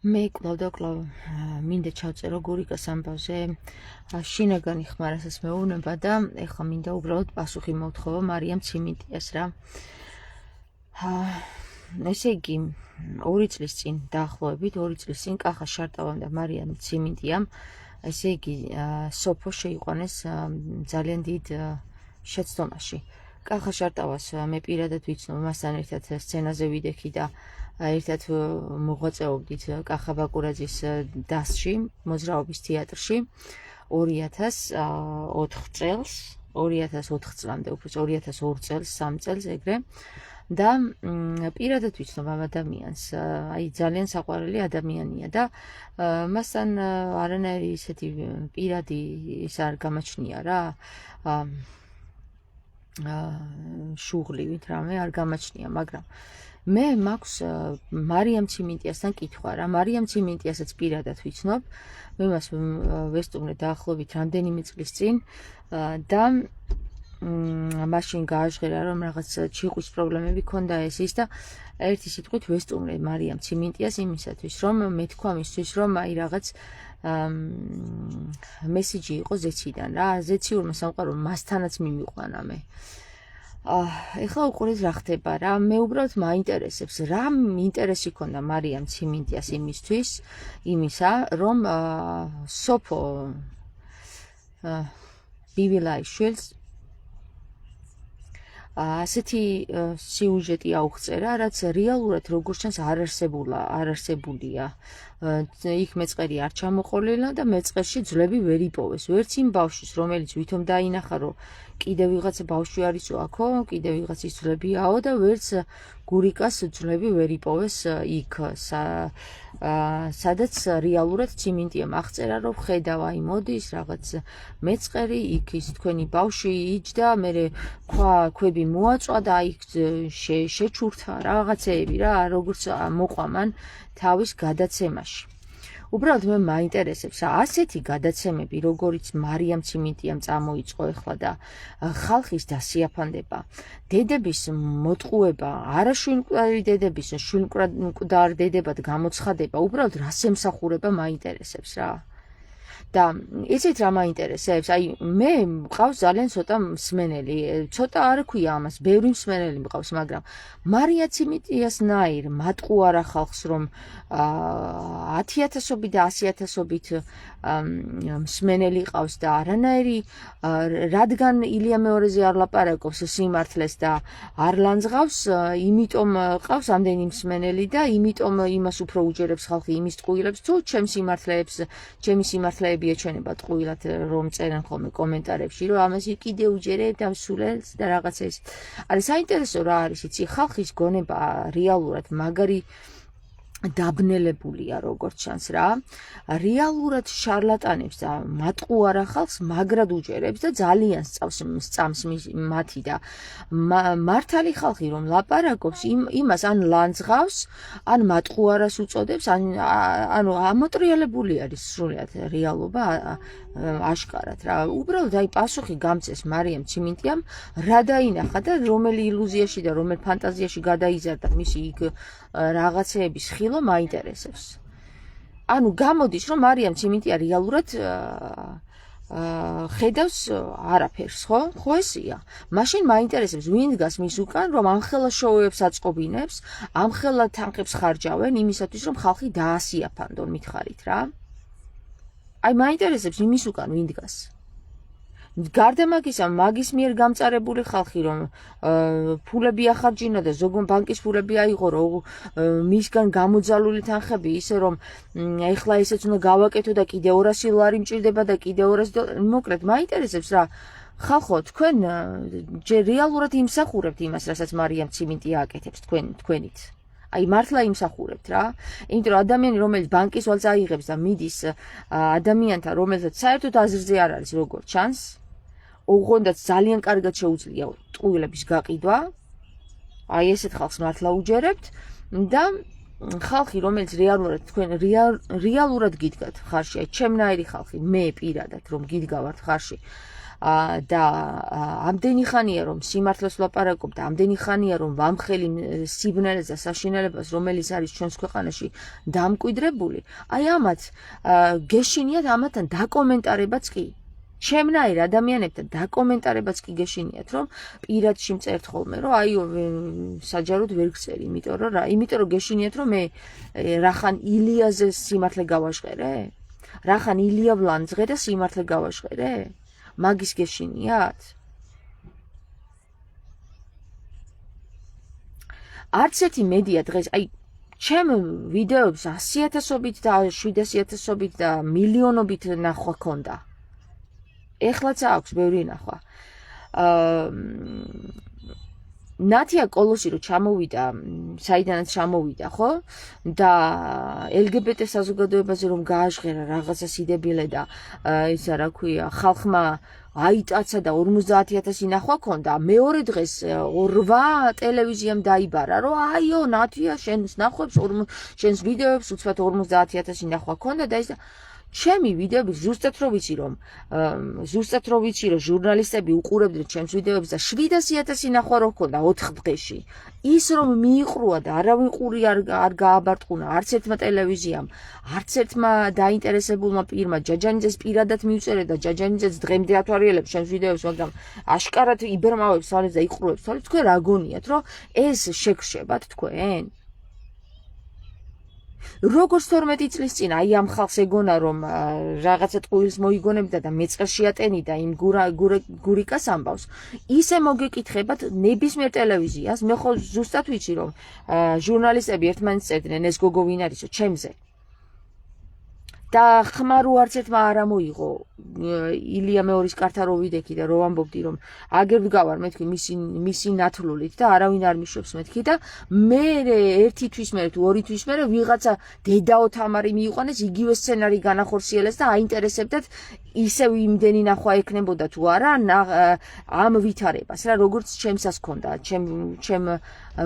მე კლავ მინდა ჩავწერო გურიკას ამბავზე შინაგანი ხმარასაც მეუბნება და ეხლა მინდა უბრალოდ პასუხი მოვთხოვო მარიამ ციმინტიას რა. ესე იგი 2 წლის წინ დაახლოებით 2 წლის წინ კახა შარტავამ და მარიამ ციმინტიამ ესე იგი სოფო შეიყვანეს ძალიან დიდ შეცდომაში. კახა შარტავას მე პირადად ვიცნობ, მასთან ერთად სცენაზე ვიდექი და ერთად მოღვაწეობდით კახა ბაკურაძის დასში, მოძრაობის თეატრში 2004 წელს, 2004 წლამდე, უფრო 2002 წელს, 3 წელს ეგრე. და პირადად ვიცნობ ამ ადამიანს, აი ძალიან საყვარელი ადამიანია და მასთან არანაირი ისეთი პირადი ის არ გამაჩნია რა. შუღლივით რამე არ გამაჩნია, მაგრამ მე მაქვს მარიამ ციმინტიასთან კითხვა რა. მარიამ ციმინტიასაც პირადად ვიცნობ, მე მას ვესტუმრე დაახლოებით რამდენიმე წლის წინ და მაშინ გააჟღერა რომ რაღაც ჩიყვის პრობლემები ქონდა ეს ის და ერთი სიტყვით ვესტუმრე მარიამ ციმინტიას იმისათვის რომ მეთქვა მისთვის რომ აი რაღაც მესიჯი იყო ზეციდან რა, ზეციურმა სამყარომ მასთანაც მიმიყვანა მე. ეხლა უყურეთ რა ხდება რა, მე უბრალოდ მაინტერესებს რა ინტერესი ქონდა მარიამ ციმინტიას იმისთვის, იმისა რომ სოფო ბივილაიშვილს ასეთი სიუჟეტი აუღწერა, რაც რეალურად როგორც ჩანს არ არსებულია. იქ მეწყერი არ ჩამოყოლილა და მეწყერში ძვლები ვერ იპოვეს. ვერც იმ ბავშვის, რომელიც ვითომ დაინახა, რომ კიდევ ვიღაცა ბავშვი არისო აქო, კიდევ ვიღაცის ძლებიაო და ვერც გურიკას ძვლები ვერ იპოვეს იქ, სადაც რეალურად ციმინტიამ აღწერა, რომ ხედავ აი მოდის რაღაც მეწყერი, იქ ის თქვენი ბავშვი იჯდა, მერე ქვები მოაწვა და აი შეჩურთა რაღაცეები რა, როგორც მოყვამან თავის გადაცემაში. უბრალოდ მე მაინტერესებს ასეთი გადაცემები, როგორიც მარიამ ციმინტიამ წამოიწყო ეხლა და ხალხის დასიაფანდება, დედების მოტყუება, არაშვილმკვდარი დედების შვილმკვდარ დედებად გამოცხადება, უბრალოდ რას ემსახურება მაინტერესებს რა. და იცით რა მაინტერესებს? აი მე მყავს ძალიან ცოტა მსმენელი, ცოტა არ ქვია ამას, ბევრი მსმენელი მყავს, მაგრამ მარია ციმინტიასნაირ მატყუარა ხალხს რომ 10,000-ობით და 100,000-ობით მსმენელი ყავს და არანაირი რადგან ილია მეორეზე არ ლაპარაკობს სიმართლეს და არ ლანძღავს, იმიტომ ყავს ამდენი მსმენელი და იმიტომ იმას უფრო უჯერებს ხალხი იმის ტყუილებს, თუ ჩემი სიმართლეები ეჩვენება ტყუილად რომ წერენ ხოლმე კომენტარებში, რომ ამას კიდე უჯერებ და სულელს და რაღაცა ეს. არის საინტერესო რა არის, იცი, ხალხის გონება რეალურად მაგარი დაბნელებულია როგორც ჩანს რა. რეალურად შარლატანებს და მატყუარა ხალხს მაგრად უჯერებს და ძალიან სწამს მათი და მართალი ხალხი რომ ლაპარაკობს იმას ან ლანძღავს, ან მატყუარას უწოდებს, ანუ ამოტრიალებული არის სრულად რეალობა აშკარად რა. უბრალოდ აი პასუხი გამწეს მარიამ ციმინტიამ რა დაინახა და რომელი ილუზიაში და რომელ ფანტაზიაში გადაიზარდა მისი იქ რაღაცეების ხილვა მაინტერესებს. ანუ გამოდის რომ მარიამ ციმინტია რეალურად ხედავს არაფერს, ხო ესია? მაშინ მაინტერესებს ვინ დგას მის უკან, რომ ამხელა შოუებს აწყობინებს, ამხელა თანხებს ხარჯავენ იმისათვის, რომ ხალხი დაასიაფანდონ მითხარით რა. აი მაინტერესებს იმის უკან ვინ დგას. გარდა მაგისა, მაგის მიერ გამწარებული ხალხი რომ ფულები ახარჯინა და ზოგან ბანკის ფულები აიღო, რომ მისგან გამოძალული თანხები, ისე რომ ეხლა ესეც უნდა გავაკეთო და კიდე 200 ლარი მჭირდება და კიდე 200 მოკლედ მაინტერესებს რა. ხალხო, თქვენ რეალურად იმსახურებთ იმას, რასაც მარიამ ციმინტია აკეთებს თქვენით. აი მართლა იმსახურებთ რა. იმიტომ რომ ადამიანი რომელიც ბანკის ვალს აიღებს და მიდის ადამიანთან, რომელსაც საერთოდ აზრზე არ არის როგორც ჩანს, ოღონდაც ძალიან კარგად შეუძლია ტყუილების გაყიდვა. აი ესეთ ხალხს მართლა უჯერებთ და ხალხი რომელიც რეალურად გიდგათ ხარში, აი ჩემნაირი ხალხი, მე პირადად რომ გიდგავართ ხარში, და ამდენი ხანია რომ სიმართლეს ვლაპარაკობ და ამდენი ხანია რომ ვამხელი სიბნელეს და საშინელებას რომელიც არის ჩვენს ქვეყანაში დამკვიდრებული აი ამათ გეშინიათ ამათთან დაკომენტარებაც კი ჩემნაირ ადამიანებთან დაკომენტარებაც კი გეშინიათ რომ პირადში მწერთ ხოლმე რომ აი საჯაროდ ვერ გწერი იმიტომ რომ გეშინიათ რომ მე რახან ილიაზე სიმართლე გავაშყერე რახან ილია ვლანძღე და სიმართლე გავაშყერე მაგის გეშინიათ არც ერთი მედია დღეს აი ჩემ ვიდეოებს 100,000-ობით და 700,000-ობით და მილიონობით ნახვა ქონდა ეხლაც აქვს ბევრი ნახვა ნათია კოლოსი რო ჩამოვიდა საიდანაც ჩამოვიდა ხო და LGBT საზოგადოებაზე რომ გააჟღერა რაღაცა სიდებილე და ისა რა ქვია ხალხმა აიტაცა და 50,000 ნახვა ქონდა მეორე დღეს 8 ტელევიზიამ დაიბარა რომ აიო ნათია შენს ნახვებს შენს ვიდეოებს უცბად 50,000 ნახვა ქონდა და ის ჩემი ვიდეოები ზუსტად რო ვიცი რომ ჟურნალისტები უყურებდნენ ჩემს ვიდეოებს და 700,000 ნახვა რო ქონდა 4 დღეში ის რომ მიიყრუა და არავინ ყური არ გააბარტყუნა არც ერთმა ტელევიზიამ არც ერთმა დაინტერესებულმა პირმა ჯაჯანიძეს პირადად მიუწერე და ჯაჯანიძეც დღემდე ათვალიერებს ჩემს ვიდეოებს მაგრამ აშკარად იბერმავებს თვალებს და იყრუებს თვალებს თქვენ რა გონიათ რომ ეს შეგრშებათ თქვენ როგორც 12 წლის წინ აი ამ ხალხს ეგონა რომ რაღაცა ტყუილს მოიგონებდა და მეწყერში ატენიდა იმ გურიკას ამბავს ისე მოგეკითხებათ ნებისმიერ ტელევიზიას მე ხო ზუსტად ვიცი რომ ჟურნალისტები ერთმანეთს წერდნენ ეს გოგო ვინ არისო ჩემზე და ხმარო არც ერთმა არ ამოიღო ილია მეორის კარტა რო ვიდექი და რო ამბობდი რომ აგერ ვდგავარ მეთქი მისი ნათლულით და არავინ არ მიშვებს მეთქი და მე ერთი თვის მერე თუ ორი თვის მერე ვიღაცა დედაო თამარი მიიყვანეს იგივე სცენარი განახორციელეს და აინტერესებდათ ისევ იმდენი ნახვა ექნებოდა თუ არა ამ ვითარებას რა როგორც ჩემსას ქონდა ჩემ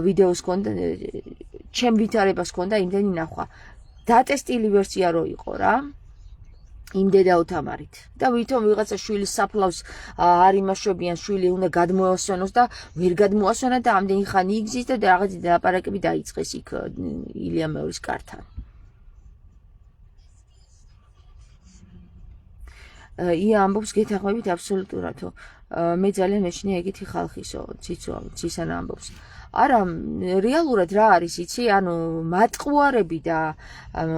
ვიდეოს ქონდა ჩემ ვითარებას ქონდა იმდენი ნახვა დატესტილი ვერსია რო იყო რა იმ დედაო თამარით და ვითომ ვიღაცა შვილის საფლავს არ იმაშვებიან შვილი უნდა გადმოასვენოს და ვერ გადმოასვენა და ამდენი ხანი იგზის და რაღაც დაპარაკები დაიწყეს იქ ილია მეორის კართან ია ამბობს გეთანხმებით აბსოლუტურადო მე ძალიან მეშინია ეგეთი ხალხისო ცისანა ამბობს არა რეალურად რა არის იცი ანუ მატყუარები და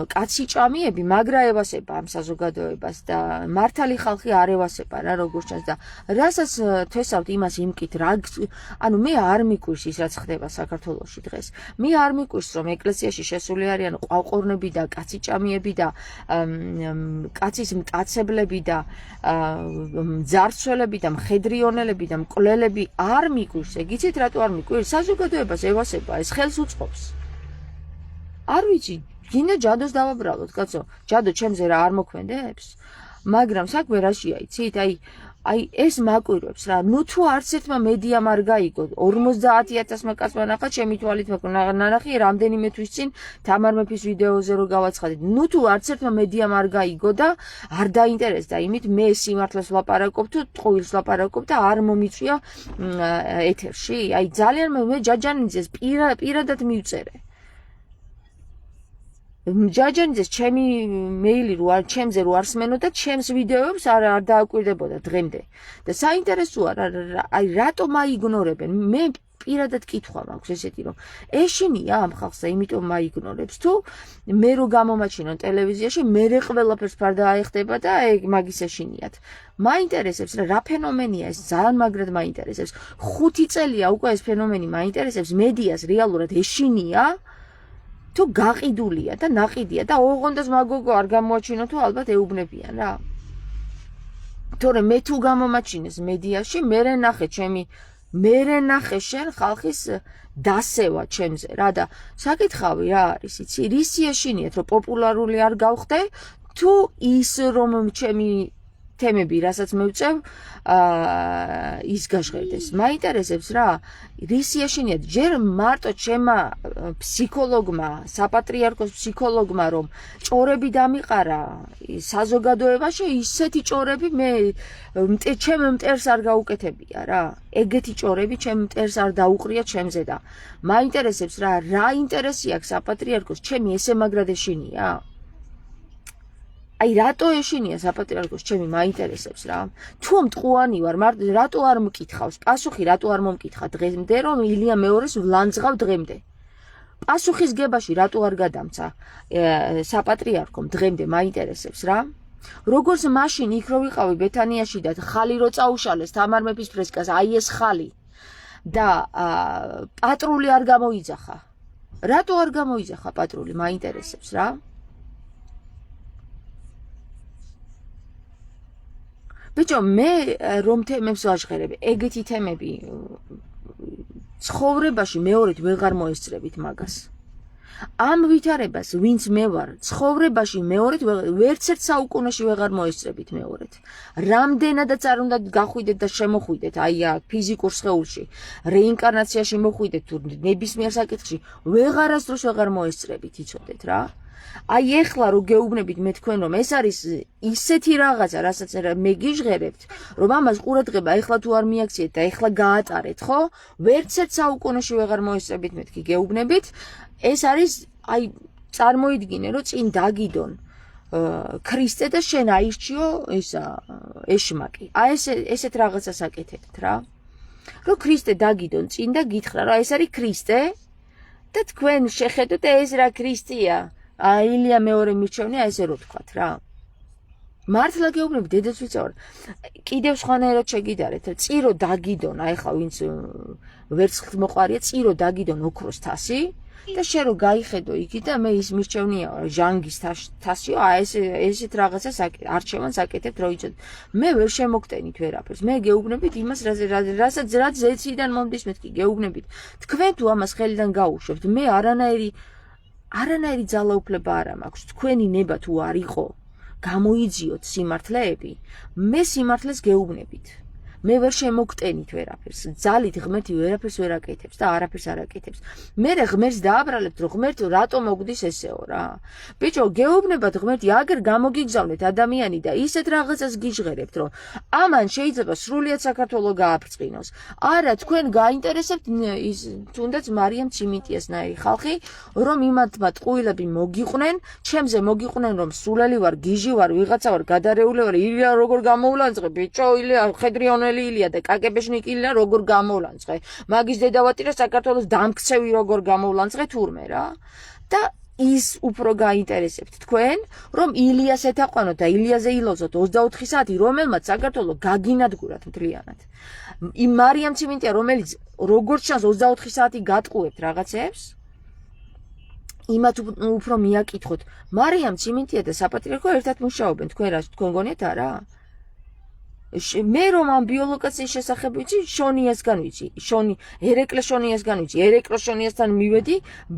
კაცი ჭამიები მაგრა ევასება ამ საზოგადოებას და მართალი ხალხი არ ევასება რა როგორც ჩანს და რასაც თესავთ იმას იმკით რა ანუ მე არ მიკვირს ის რაც ხდება საქართველოში დღეს მე არ მიკვირს რომ ეკლესიაში შესული არიან ყვავყორნები და კაცი ჭამიები და კაცის მტაცებლები და ძარცველები და მხედრიონელები და მკვლელები არ მიკვირს ეგ იცით რატო არ მიკვირს საზოგადოებას ევასება ეს ხელს უწყობს არ ვიცი გინდა ჯადოს დავაბრალოთ კაცო ჯადო ჩემზე რა არ მოქმედებს მაგრამ საქმე რაშია იცით აი ეს მაკვირვებს რა ნუ თუ არც ერთმა მედიამ არ გაიგო 50,000-მა კაცმა ნახა ჩემი თვალით ნანახი რამდენიმე თვის წინ თამარ მეფის ვიდეოზე რო გავაცხადეთ ნუ თუ არც ერთმა მედიამ არ გაიგო და არ დაინტერესდა იმით მე სიმართლეს ვლაპარაკობ თუ ტყუილს ვლაპარაკობ და არ მომიწვია ეთერში აი ძალიან მე ჯაჯანიძეს პირადად მივწერე ჯაჯანიძეს ჩემი მეილი რო არ ჩემზე რო არსმენო და ჩემს ვიდეოებს არ დააკვირდებოდა დღემდე და საინტერესოა აი რატომ აიგნორებენ მე პირადად კითხვა მაქვს ესეთი რომ ეშინია ამ ხალხს და იმიტომ მაიგნორებს თუ მე რო გამომაჩინონ ტელევიზიაში მე ყველაფერს ფარდა აიხდება და ეგ მაგის ეშინიათ მაინტერესებს რა ფენომენია ეს ძალიან მაგრად მაინტერესებს 5 წელია უკვე ეს ფენომენი მაინტერესებს მედიას რეალურად ეშინია თუ გაყიდულია და ნაყიდია და ოღონდაც მაგოგო არ გამოაჩინო თუ ალბათ ეუბნებიან რა თორე მე თუ გამომაჩინეს მედიაში მერე ნახე შენ ხალხის დასევა ჩემზე რა და საკითხავი რა არის იცი რისი ეშინიათ რომ პოპულარული არ გავხდე თუ ის რომ ჩემი თემები, რასაც მე ვწევ, ის გაჟღერდეს. მაინტერესებს რა, რისი ეშინიათ, ჯერ მარტო ჩემმა ფსიქოლოგმა, საპატრიარქოს ფსიქოლოგმა რომ ჭორები დამიყარა საზოგადოებაში, ისეთი ჭორები მე ჩემ მტერს არ გაუკეთებია რა. ეგეთი ჭორები ჩემ მტერს არ დაუყრია ჩემზე და მაინტერესებს რა ინტერესი აქვს საპატრიარქოს ჩემი ესე მაგრად ეშინია? აი რატო ეშინია საპატრიარქოს ჩემი მაინტერესებს რა. თუ მტყუანი ვარ, რატო არ მკითხავს? პასუხი რატო არ მომკითხა დღემდე რომ ილია მეორეს ვლანძღავ დღემდე? პასუხის გებაში რატო არ გადამცა საპატრიარქომ დღემდე მაინტერესებს რა. როგორც მაშინ იქ რო ვიყავი ბეთანიაში და ხალი რო წაუშალეს თამარ მეფის ფრესკას, აი ეს ხალი და პატრული არ გამოიძახა. რატო არ გამოიძახა პატრული მაინტერესებს რა. ბიჭო, მე რომ თემებს ვაჟღერებ, ეგეთი თემები ცხოვრებაში მეორედ ვეღარ მოესწრებით მაგას. ამ ვითარებას, ვინც მე ვარ, ცხოვრებაში მეორედ ვერცერთ საუკუნეში ვეღარ მოესწრებით მეორედ. რამდენადაც არ უნდა გახვიდეთ და შემოხვიდეთ, აი აქ ფიზიკურ სხეულში, რეინკარნაციაში მოხვიდეთ თუ ნებისმიერ საკითხში, ვეღარასდროს ვეღარ მოესწრებით, იცოდეთ რა. აი ეხლა რო გეუბნებით მე თქვენ რომ ეს არის ისეთი რაღაცა, რასაც მე გიჟღერებთ, რომ ამას ყურადღება ეხლა თუ არ მიაქციეთ და ეხლა გაატარეთ, ხო? ვერცერთ საუკუნეში ვეღარ მოესწრებით მეთქი გეუბნებით. ეს არის აი წარმოიდგინე რომ წინ დაგიდონ ქრისტე და შენ აირჩიო ისა ეშმაკი. აი ესეთ რაღაცას აკეთებთ რა. რომ ქრისტე დაგიდონ წინ და გითხრა რომ ეს არის ქრისტე და თქვენ შეხედოთ ეს რა ქრისტეა. ილია მეორე მირჩევნია ესე რო თქვათ რა. მართლა გეუბნები დედაც ვიცავარ. კიდევ სხვანაირად შეგიდარეთ, წირო დაგიდონ, აი ხა ვინც ვერცხლ მოყარია, წირო დაგიდონ ოქროს თასი და შენ რო გაიხედო იქით და მე ის მირჩევნია ჟანგის თასიო, აი ესეთ რაღაცას არჩევანს აკეთებთ რო იცოდეთ. მე ვერ შემოგტენით ვერაფერს. მე გეუბნებით იმას, რასაც ზეციდან მომდის მეთქი გეუბნებით. თქვენ თუ ამას ხელიდან გაუშვებთ, მე არანაირი ძალაუფლება არ მაქვს. თქვენი ნება თუ არ იყო, გამოიძიოთ სიმართლეები, მე სიმართლეს გეუბნებით. მე ვერ შემოგტენით ვერაფერს. ძალით ღმერთი ვერაფერს ვერ აკეთებს და არაფერს არ აკეთებს. მე ღმერთს დააბრალებთ, რომ ღმერთი რატო მოგდის ესეო რა. ბიჭო, გეუბნებათ ღმერთი, აგერ გამოგიგზავნეთ ადამიანი და ისეთ რაღაცას გიჟღერებთ, რომ ამან შეიძლება სრულიად საქართველო გააფრწყინოს. არა, თქვენ გაინტერესებთ ის თუნდაც მარიამ ციმიტიასნაირი ხალხი, რომ იმათმა ტყუილები მოგიყვნენ, ჩემზე მოგიყვნენ, რომ სულელი ვარ, გიჟი ვარ, ვიღაცა ვარ, გადარეული ვარ, ილია როგორ გამოულანძღე, ბიჭო, ილია ხედრიონელი ილია და კაკებეშნიკი ილია როგორ გამოულანძღე. მაგის დედავატირა საქართველოს დამქცევი როგორ გამოულანძღე თურმე რა. და ის უფრო გაინტერესებთ თქვენ, რომ ილიას ეთაყვანოთ და ილიაზე ილოცოთ 24 საათი, რომელმაც საქართველო გაგინადგურათ მთლიანად. იმ მარიამ ციმენტია, რომელიც როგორც ჩანს 24 საათი გატყუებთ რაღაცებს, იმათ უფრო მიაკითხოთ. მარიამ ციმენტია და საპატრიარქო ერთად მუშაობენ, თქვენ გონიათ არა? მე რომ ამ ბიოლოკაციის შესახებ ვიცი, შონიასგან ვიცი. ერეკლე შონიასგან ვიცი. ერეკლე შონიასთან მივედი,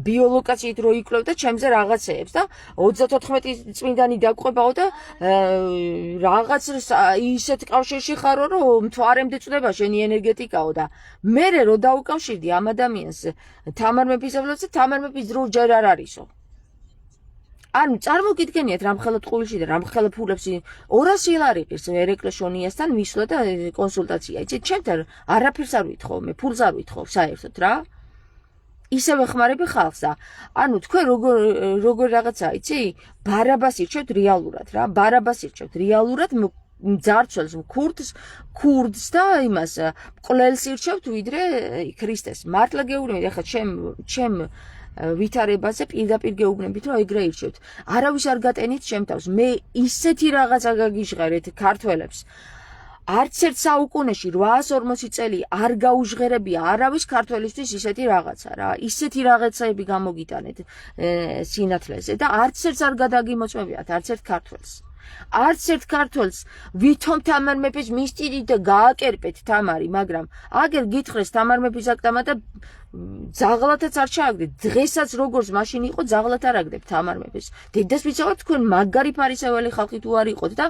ბიოლოკაციით რო იკლევ და ჩემზე რაღაცეებს და 34 წმინდანი დაგვყებაო და რაღაც ისეთ კავშირში ხარო, რომ მთვარემდე წდება შენი ენერგეტიკაო და მე რო დაუკავშირდი ამ ადამიანს თამარ მეფისევლებს და თამარ მეფის დრო ჯერ არ არისო. ანუ წარმოგიდგენიათ რამხელა ტყუილში და რამხელა ფულებს 200 ლარი ყირს ერეკლე შონიასთან მისვლა და კონსულტაცია. იცით, ჩემთან არაფერს არ ვითხოვ, მე ფულს არ ვითხოვ საერთოდ რა. ისევ ეხმარები ხალხს და ანუ თქვენ როგორ რაღაცა, იცი? ბარაბას ირჩევთ რეალურად რა. ბარაბას ირჩევთ რეალურად ძარცველს, ქურდს და იმას მკვლელს ირჩევთ ვიდრე ქრისტეს. მართლა გეუბნებით, ახლა ჩემ ვითარებაზე პირდაპირ გეუბნებით, რომ ეგრე ირჩევთ. არავის არ გატენით ჩემ თავს. მე ისეთი რაღაცა გაგიჟღერეთ ქართველებს. არც ერთ საუკუნეში 840 წელი არ გაუჟღერებია არავის ქართველისთვის ისეთი რაღაცა რა. ისეთი რაღაცები გამოგიტანეთ სინათლეზე და არც ერთს არ გადაგიმოწმებიათ, არც ერთ ქართველს. არც ერთ ქართველს ვითომ თამარ მეფის მისტიდით და გააკერპეთ თამარი, მაგრამ აგერ გითხრეს თამარ მეფის აქტამა და ძაღლათაც არ ჩააგდეთ, დღესაც როგორც მაშინ იყო, ძაღლათ არ აგდებ თამარ მეფეს. დედას ვიცავთ თქვენ მაგარი ფარისეველი ხალხი თუ არ იყოთ და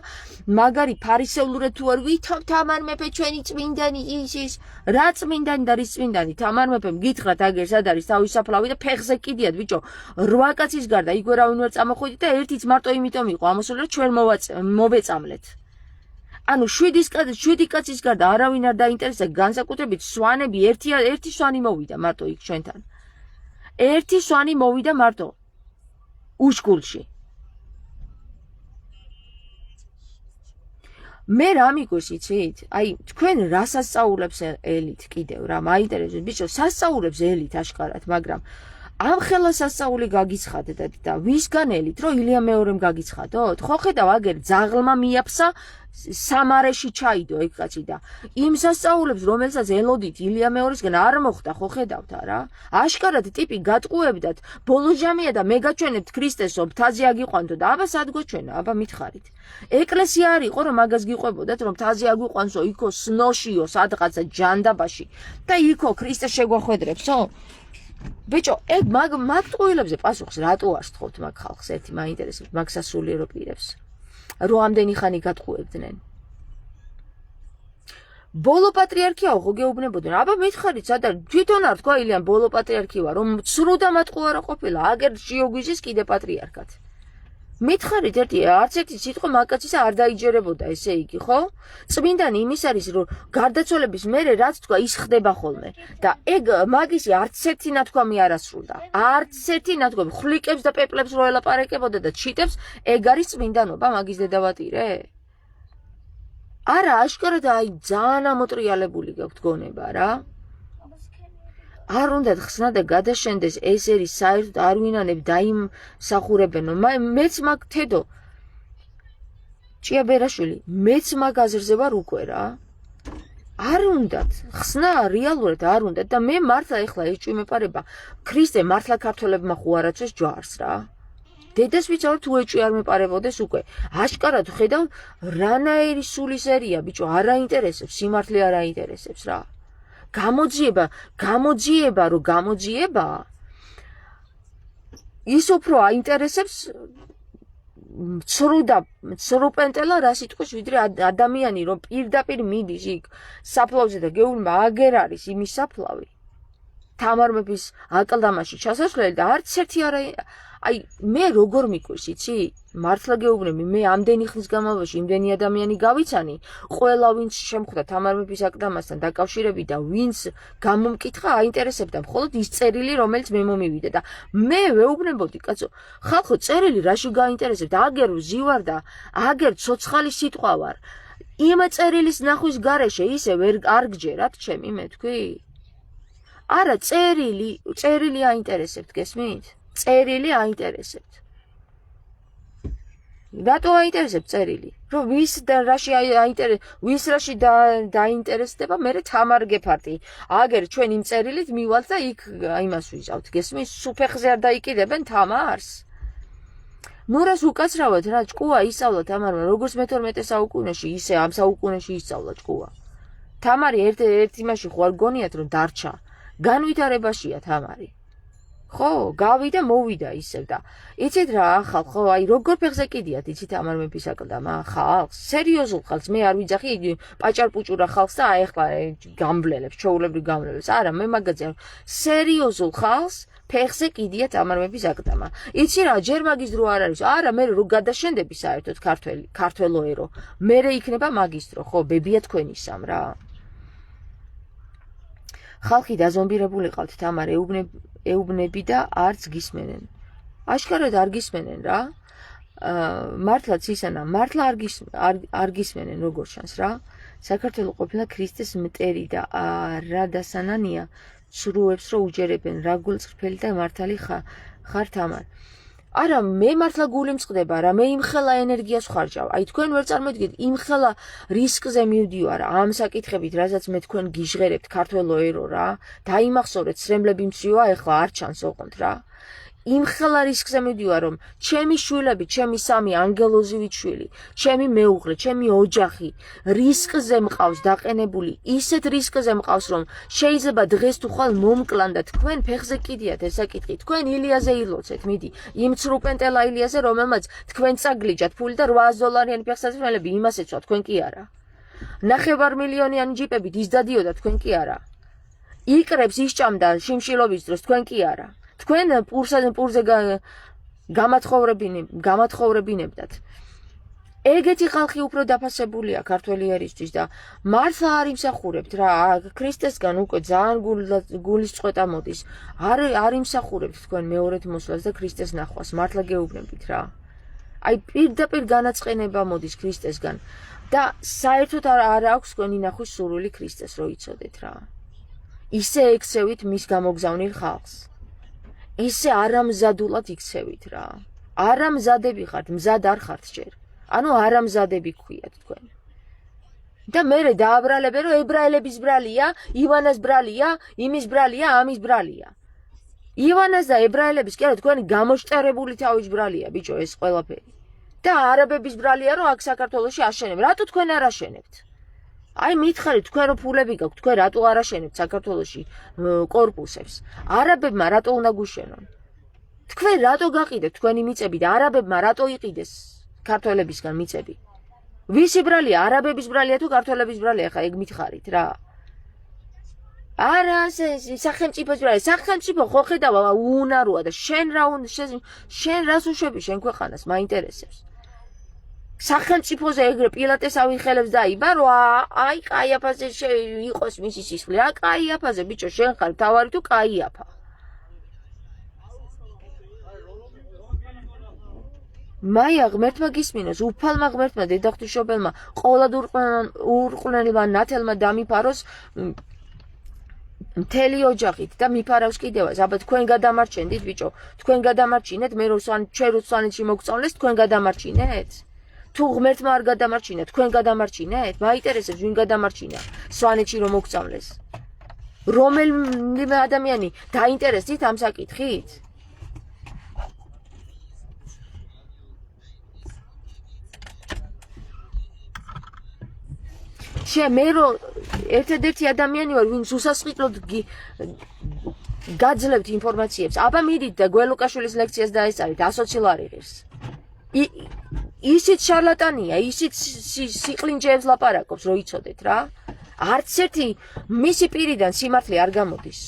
მაგარი ფარისეულურად თუ არ ვითავ თამარ მეფე ჩვენი წმინდანი ის რა წმინდანი და რის წმინდანი თამარ მეფემ გითხრათ აგერ სად არის თავის საფლავი და ფეხზე კიდიათ ბიჭო 8 კაცის გარდა იქ ვერავინ ვერ წამოხვიდით და ერთიც მარტო იმიტომ იყო ამოსული რომ ჩვენ მოვეწამლეთ. ანუ 7 კაცის გარდა არავინ არ დაინტერესდა განსაკუთრებით სვანები ერთი სვანი მოვიდა მარტო იქ ჩვენთან. ერთი სვანი მოვიდა მარტო უშკულში. მე რა მიგვეს იცით? აი თქვენ რა სასწაულებს ელით კიდევ რა მაინტერესებს ბიჭო სასწაულებს ელით აშკარად მაგრამ ამ ხელა სასწაული გაგიცხადეთ და ვისგან ელით რომ ილია მეორემ გაგიცხადოთ? ხო ხედავ აგერ ძაღლმა მიაფსა სამარეში ჩაიდო ეგ კაცი და იმ სასწაულებს რომელსაც ელოდით ილია მეორისგან არ მოხდა ხო ხედავთ არა? აშკარად ტიპი გატყუებდათ ბოლო ჟამია და მე გაჩვენებთ ქრისტესო მთაზე აგიყვანთო და აბა სად გოჩვენა? აბა მითხარით. ეკლესია არ იყო რომ მაგას გიყვებოდათ რომ მთაზე აგვიყვანსო იქო სნოშიო სადღაცა ჯანდაბაში და იქო ქრისტეს შეგვახვედრებსო? ბიჭო, ეგ მაგ ტყუილებზე პასუხს რატო არ სთხოვთ მაგ ხალხს ერთი მაინტერესებს მაგ სასულიერო პირებს რომ ამდენი ხანი გატყუებდნენ. ბოლო პატრიარქია ხო გეუბნებოდნენ? აბა მითხარით სად არის? თვითონ არ თქვა ილიან ბოლო პატრიარქი ვარ, რომ ცრუ და მატყუ არა ყოფილა, აგერ შიოგვიზის კიდე პატრიარქად. მითხარით არც ერთი სიტყვა მაგკაცისა არ დაიჯერებოდა ესე იგი, ხო? წმინდანი იმის არის, რომ გარდაცვალების მერე რაც თქვა ის ხდება ხოლმე და ეგ მაგისი არც ერთი ნათქვამი არ ასრულდა. არც ერთი ნათქვამი ხვლიკებს და პეპლებს რო ელაპარაკებოდა და ჩიტებს, ეგ არის წმინდანობა მაგის დედავატირე? არა, აშკარად აი ძალიან ამოტრიალებული გაქვთ გონება რა. არ უნდა ხსნა და გადაშენდეს ეს ერის საერთოდ არ ვინანებ დაიმსახურებენო. მეც მაგ თედო ჭიაბერაშვილი, მეც მაგ აზრზე ვარ უკვე რა. არ უნდათ ხსნა რეალურად არ უნდათ და მე მართლა ეხლა ეს ჭვიმეპარება ქრისტე მართლა ქართველებმა ხო არაცვეს ჯვარს რა. დედას ვიცავთ თუ ეჭვი არ მეპარებოდეს უკვე. აშკარად ხედავ რანაირი სულისერია ბიჭო არ აინტერესებს სიმართლე არ აინტერესებს რა. გამოძიება რომ გამოძიება ის უფრო აინტერესებს ცრუ პენტელა რა სიტყვის ვიდრე ადამიანი რომ პირდაპირ მიდის იქ საფლავზე და გეუბნება აგერ არის იმის საფლავი თამარ მეფის აკლდამაში ჩასასვლელი და არც ერთი არა აი მე როგორ მიკვირს იცი მართლა გეუბნები მე ამდენი ხნის განმავლობაში იმდენი ადამიანი გავიცანი ყველა ვინც შემხვდა თამარ მეფის აკლდამასთან დაკავშირებით და ვინც გამომკითხა აინტერესებდა მხოლოდ ის წერილი რომელიც მე მომივიდა და მე ვეუბნებოდი კაცო ხალხო წერილი რაში გაინტერესებდა აგერ ვზივარ და აგერ ცოცხალი სიტყვა ვარ იმ წერილის ნახვის გარეშე ისე ვერ არ გჯერათ ჩემი მე თქვი არა წერილი აინტერესებთ გესმით წერილი აინტერესებთ რატო აინტერესებთ წერილი რომ ვის რაში დაინტერესდება მე თამარ გეფარტი აგერ ჩვენ იმ წერილით მივალთ და იქ იმას ვიზავთ გესმის სუფეხზე არ დაიკიდებენ თამარს ნურას უკაცრავად რა ჭკუა ისწავლა თამარმა როგორც მე-12 საუკუნეში ისე ამ საუკუნეში ისწავლა ჭკუა თამარი ერთ იმაში ხო არ გონიათ რომ დარჩა განვითარებაშია თამარი ხო გავიდა მოვიდა ისევ და იცით რა ხალხო აი როგორ ფეხზე კიდიათ იცით თამარ მეფის აკლდამა ხალხს სერიოზულ ხალხს მე არ ვიძახი პაჭარ-პუჭურა ხალხს და აი ახლა გამბლელებს ჩაულებრივ გამბლელებს არა მე მაგაზე სერიოზულ ხალხს ფეხზე კიდია თამარ მეფის აკლდამა იცი რა ჯერ მაგის დრო არ არის არა მე რო გადაშენდები საერთოდ ქართველოერო მე იქნება მაგის დრო ხო ბებია თქვენისამ რა ხალხი დაზომბირებული ყავთ თამარ ეუბნები და არც გისმენენ. აშკარად არ გისმენენ რა. მართლაც ისანა, მართლა არ გისმენენ როგორ ჩანს რა. საქართველოს ყოფილა ქრისტეს მტერი და რა დასანანია ცრუებს რო უჯერებენ რა გულწრფელი და მართალი ხარ თამარ. არა მე მართლა გული მწყდება რა მე იმხელა ენერგიას ხარჯავ აი თქვენ ვერ წარმოიდგინეთ იმხელა რისკზე მივდივარ ამ საკითხებით რასაც მე თქვენ გიჟღერებთ ქართველო ერო რა დაიმახსოვრეთ სრემლები მცვივა ეხლა არ ჩანს ოღონდ რა იმხელა რისკზე მიდივარ, რომ ჩემი შვილები, ჩემი სამი ანგელოზივით შვილი, ჩემი მეუღლე, ჩემი ოჯახი რისკზე მყავს დაყენებული, ისეთ რისკზე მყავს, რომ შეიძლება დღეს თუ ხვალ მომკლან და თქვენ ფეხზე კიდიათ ეს საკითხი, თქვენ ილიაზე ილოცეთ, მიდი, იმ ცრუპენტელა ილიაზე, რომელმაც თქვენ წაგლიჯათ ფული და $800 ფეხსაცმელები იმას ეცვა, თქვენ კი არა. 9 მილიონიანი ჯიპებით ის დადიოდა, თქვენ კი არა. იკრებს ისჭამდა შიმშილობის დროს, თქვენ კი არა. თქვენ პურზე გამათხოვრებინებდათ. ეგეთი ხალხი უფრო დაფასებულია ქართველი ერისთვის და მართლა არ იმსახურებთ რა, ქრისტესგან უკვე ძალიან გულის წყვეტა მოდის. არ იმსახურებთ თქვენ მეორედ მოსვლას და ქრისტეს ნახვას, მართლა გეუბნებით რა. აი პირდაპირ განაწყენება მოდის ქრისტესგან და საერთოდ არ აქვს თქვენი ნახვის სურვილი ქრისტეს რო იცოდეთ რა. ისე ექცევით მის გამოგზავნილ ხალხს. ისე არამზადულად იქცევით რა. არამზადები ხართ, მზად არ ხართ ჯერ. ანუ არამზადები გქვიათ თქვენ. და მერე დააბრალებენ, რომ ებრაელების ბრალია, ივანას ბრალია, იმის ბრალია, ამის ბრალია. ივანას და ებრაელების კი არა, თქვენი გამოშტერებული თავის ბრალია, ბიჭო, ეს ყველაფერი. და არაბების ბრალია, რომ აქ საქართველოში აშენებენ. რატო თქვენ არ აშენებთ? აი მითხარით, თქვენ რო ფულები გაქვთ, თქვენ რატო არ აშენებთ საქართველოში კორპუსებს? არაბებმა რატო უნდა გუშენონ? თქვენ რატო გაყიდეთ თქვენი მიწები და არაბებმა რატო იყიდეს ქართველებისგან მიწები? ვისი ბრალია, არაბების ბრალია თუ ქართველების ბრალია, ხა ეგ მითხარით რა. არა, სახელმწიფოს ბრალია, სახელმწიფო ხო ხედავ უუნაროა და შენ რას უშვები შენ ქვეყანას, მაინტერესებს. სახელმწიფოზე ეგრე პილატესავი ხელებს დაიბა, რომ აი კაიაფაზე იყოს მისი სისხლი. რა კაიაფაზე, ბიჭო, შენ ხარ თავარი თუ კაიაფა? მაია ღმერთმა გისმინოს, უფალმა ღმერთმა, დედაღვთისმშობელმა, ყოვლად ურყვნელმა ნათელმა დამიფაროს მთელი ოჯახით და მიფარავს კიდევაც. აბა თქვენ გადამარჩენდით, ბიჭო, თქვენ გადამარჩინეთ, მე რომ ჩვენ რო სვანეთში მოგწონლეს, თქვენ გადამარჩინეთ? თუ ღმერთმა არ გადამარჩინა, თქვენ გადამარჩინეთ? მაინტერესებს ვინ გადამარჩინა სვანეთში რომ მოგწონლეს? რომელიმე ადამიანი დაინტერესდით ამ საკითხით? მე რომ ერთადერთი ადამიანი ვარ, ვინც უსასყიდლოდ გაძლევთ ინფორმაციებს. აბა მიდით და გველუკაშვილის ლექციას დაესწარით, 120 ლარი ღირს. ისიც შარლატანია, ისიც სიყლინჯეებს ლაპარაკობს, რო იცოდეთ რა. არც ერთი მისი პირიდან სიმართლე არ გამოდის.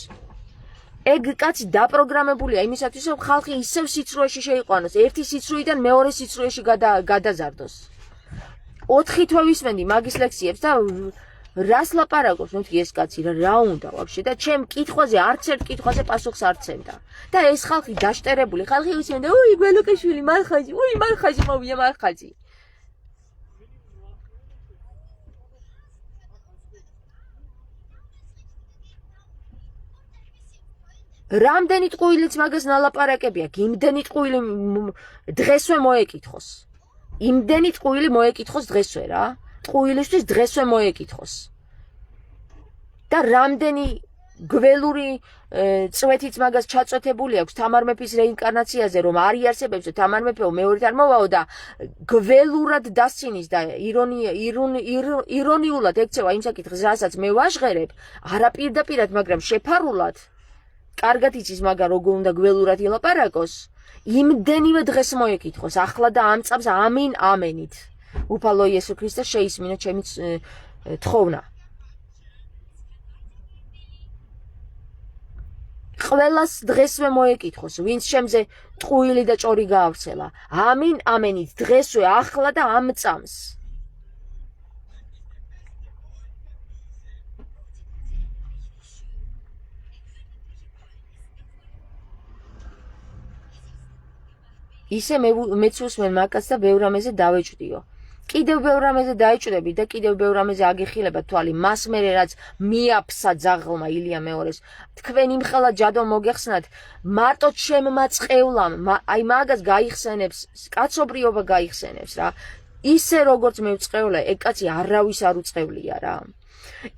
ეგ კაცი დაპროგრამებულია იმისათვის, რომ ხალხი ისევ სიცრუეში შეიყვანოს, ერთი სიცრუიდან მეორე სიცრუეში გადაზარდოს. 4 თვე ვისმენდი მაგის ლექციებს და რას ლაპარაკობს, მეთქი ეს კაცი რა უნდა ვაფშე და ჩემ კითხვაზე არც ერთ კითხვაზე პასუხს არ ცემდა. და ეს ხალხი დაშტერებული, ხალხი ვისმენდა, უი გველუკაშვილი მალხაზი, უი მალხაზი მოვიდა მალხაზი. რამდენი ტყუილიც მაგას ნალაპარაკებია, იმდენი ტყუილი დღესვე მოეკითხოს. იმდენი ტყუილი მოეკითხოს დღესვე რა. ტყუილისთვის დღესვე მოეკითხოს. და რამდენი გველური წვეთიც მაგას ჩაწვეთებული აქვს თამარ მეფის რეინკარნაციაზე, რომ არ იარსებებს და თამარ მეფეო მეორედ არ მოვაო და გველურად დასცინის და ირონიულად ექცევა იმ საკითხს, რასაც მე ვაჟღერებ, არა პირდაპირად, მაგრამ შეფარულად. კარგად იცის მაგა როგორ უნდა გველურად ილაპარაკოს. იმდენივე დღეს მოეკითხოს, ახლა და ამ წამს ამინ ამენით. უფალო იესო ქრისტე შეისმინო ჩემი თხოვნა. ყველას დღესვე მოეკითხოს, ვინც შემზე ტყუილი და ჭორი გაავრცელა. ამინ ამენით დღესვე ახლა და ამ წამს. ისე მეც უსმენ მაგას და ბევრ რამეზე დავეჭვდიო. კიდევ ბევრ რამეზე დაეჭვდები და კიდევ ბევრ რამეზე აგიხილება თვალი. მას მერე რაც მიაფსა ძაღლმა ილია მეორეს. თქვენ იმხელა ჯადო მოგეხსნათ, მარტო ჩემმა წყევლამ, აი მაგას გაიხსენებს, კაცობრიობა გაიხსენებს რა. ისე როგორც მე ვწყევლე, ეგ კაცი არავის არ უწყევლია რა.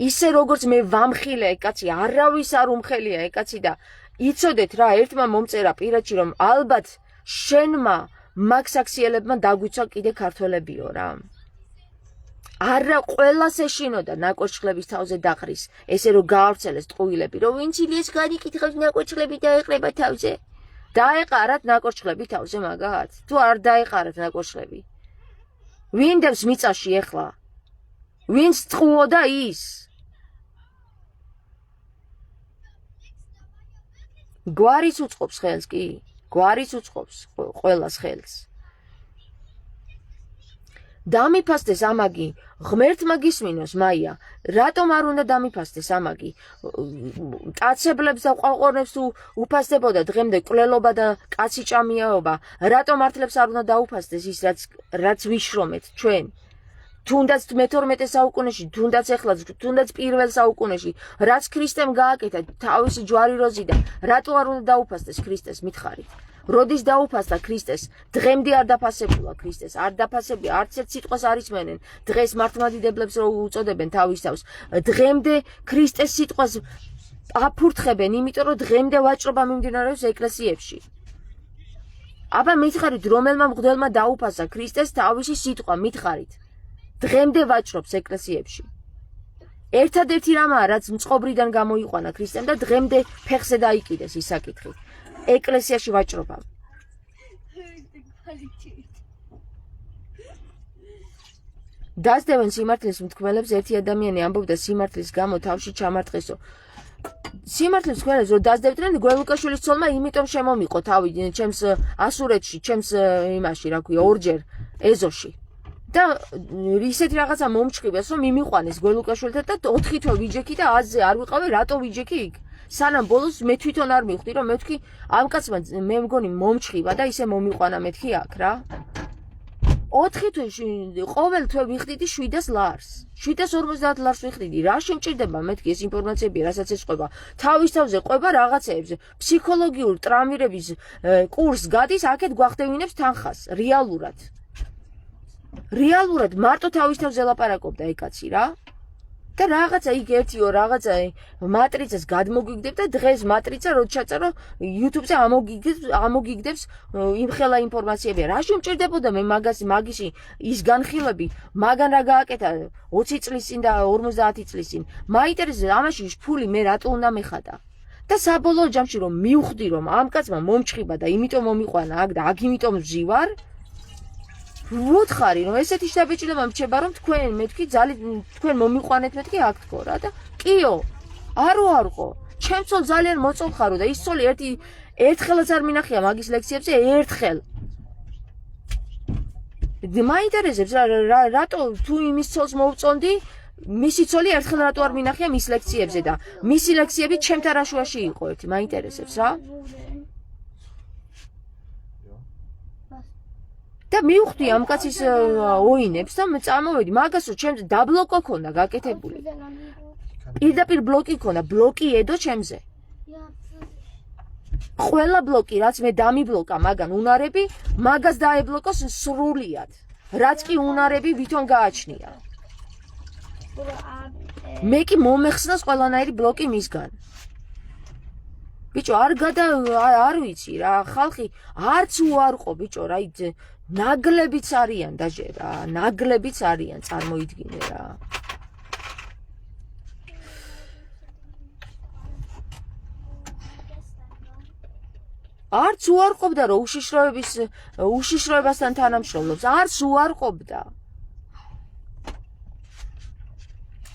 ისე როგორც მე ვამხილე, ეგ კაცი არავის არ უმხელია, ეგ კაცი და იცოდეთ რა, ერთმა მომწერა პირადში, რომ ალბათ შენმა მაგ საქსიელებმა დაგვიცვა კიდე ქართველებიო რა. არა ყველას ეშინოდა ნაკოჭლების თავზე დაყრის, ესე რომ გაავრცელეს ტყუილები, რომ ვინც ილიას განიკითხავს ნაკოჭლები დაეყრება თავზე. დაეყარათ ნაკოჭლები თავზე მაგათ? თუ არ დაეყარათ ნაკოჭლები? ვინ დევს მიწაში ეხლა? ვინც ტყუოდა ის? გვარიც უწყობს ხელს კი? გვარიც უწყობს ყველას ხელს. დამიფასდეს ამაგი, ღმერთმა გისმინოს მაია, რატომ არ უნდა დამიფასდეს ამაგი? კაცებლებს და ყვალყორნებს თუ უფასდებოდა დღემდე კვლელობა და კაცი ჭამიაობა, რატომ მართლებს არ უნდა დაუფასდეს ის რაც ვიშრომეთ ჩვენ? თუნდაც მე-12 საუკუნეში, თუნდაც ეხლა, თუნდაც პირველ საუკუნეში, რაც ქრისტემ გააკეთა თავისი ჯვარი როზიდან, რატო არ უნდა დაუფასდეს ქრისტეს მითხარით? როდის დაუფასდა ქრისტეს? დღემდე არ დაფასებულა ქრისტეს, არ დაფასებია, არც ერთ სიტყვას არ ისმენენ. დღეს მართლმადიდებლებს რო უწოდებენ თავის თავს, დღემდე ქრისტეს სიტყვას აფურთხებენ, იმიტომ რომ დღემდე ვაჭრობა მიმდინარეობს ეკლესიებში. აბა მითხარით, რომელმა მღვდელმა დაუფასა ქრისტეს თავისი სიტყვა მითხარით? დღემდე ვაჭრობს ეკლესიებში. ერთადერთი რამაა, რაც მწყობრიდან გამოიყვანა ქრისტემ და დღემდე ფეხზე დაიკიდეს ის საკითხი. ეკლესიაში ვაჭრობა. დასდევენ სიმართლის მთქმელებს, ერთი ადამიანი ამბობდა სიმართლის გამო თავში ჩამარტყესო. სიმართლის მთქმელებს რო დასდევდნენ, გველუკაშვილის ცოლმა იმიტომ შემომიყო თავი ჩემს ასურეთში, ჩემს იმაში, რა ქვია, ორჯერ ეზოში. და ისეთი რაღაცა მომჭყიბეს, რომ მიმიყვანეს გველუკაშვილთან და 4 თვე ვიჯექი და აზზე არ ვიყავე, რატო ვიჯექი იქ? სანამ ბოლოს მე თვითონ არ მივხვდი, რომ მე ვთქვი, ამ კაცმა მე მგონი მომჭყიბა და ისე მომიყვანა მეთქი აქ რა. 4 თვე ყოველ თვე ვიხდიდი 700 ლარს. 750 ლარს ვიხდიდი. რა შემჭირდება მეთქი ეს ინფორმაციები, რასაც ეწყობა. თავის თავზე ყვება რაღაცეებს. ფსიქოლოგიურ ტრამირების კურსს გადის, აქეთ გვახდევინებს თანხას, რეალურად. რეალურად მარტო თავის თავზე ლაპარაკობდა ეკაცი რა. და რაღაცა იქ ერთიო რაღაცა მატრიცას გადმოგიგდებ და დღეს მატრიცა რო ჩაწერო YouTube-ზე ამოგიგდებს იმხელა ინფორმაციებია. რა შემჭირდებოდა მე მაგისი ის განხილები, მაგან რა გააკეთა 20 წლის წინ და 50 წლის წინ. მაინტერესებს ამაში ფული მე რატო უნდა მეხადა? და საბოლოო ჯამში რომ მივხვდი რომ ამ კაცმა მომჭყიბა და იმიტომ მომიყვანა აქ და აქ იმიტომ ვზივარ, ვუთხარი რომ ესეთი შთაბეჭდილება მრჩება რომ თქვენ მეთქი თქვენ მომიყვანეთ მეთქი აქ თქო რა და კიო არყო ჩემ ცოლ ძალიან მოწონხარო და ის ცოლი ერთხელაც არ მინახია მაგის ლექციებზე ერთხელ მაინტერესებს რატო თუ იმის ცოლს მოვწონდი მისი ცოლი ერთხელ რატო არ მინახია მის ლექციებზე და მისი ლექციები ჩემთან რაშუაში იყო ერთი მაინტერესებს რა და მივხვდი ამ კაცის ოინებს და წამოვედი მაგას რომ ჩემს დაბლოკო ქონდა გაკეთებული. პირდაპირ ბლოკი ქონდა, ბლოკი ედო ჩემზე. ყველა ბლოკი რაც მე დამიბლოკა მაგან უნარები, მაგას დაებლოკოს სრულიად. რაც კი უნარები ვითომ გააჩნია. მე კი მომეხსნას ყველანაირი ბლოკი მისგან. ბიჭო არ ვიცი რა ხალხი არც უარყო ბიჭო რა ნაგლებიც არიან დაჟე რა ნაგლებიც არიან წარმოიდგინე რა არც უარყოფდა რომ უშიშროებასთან თანამშრომლობს არც უარყოფდა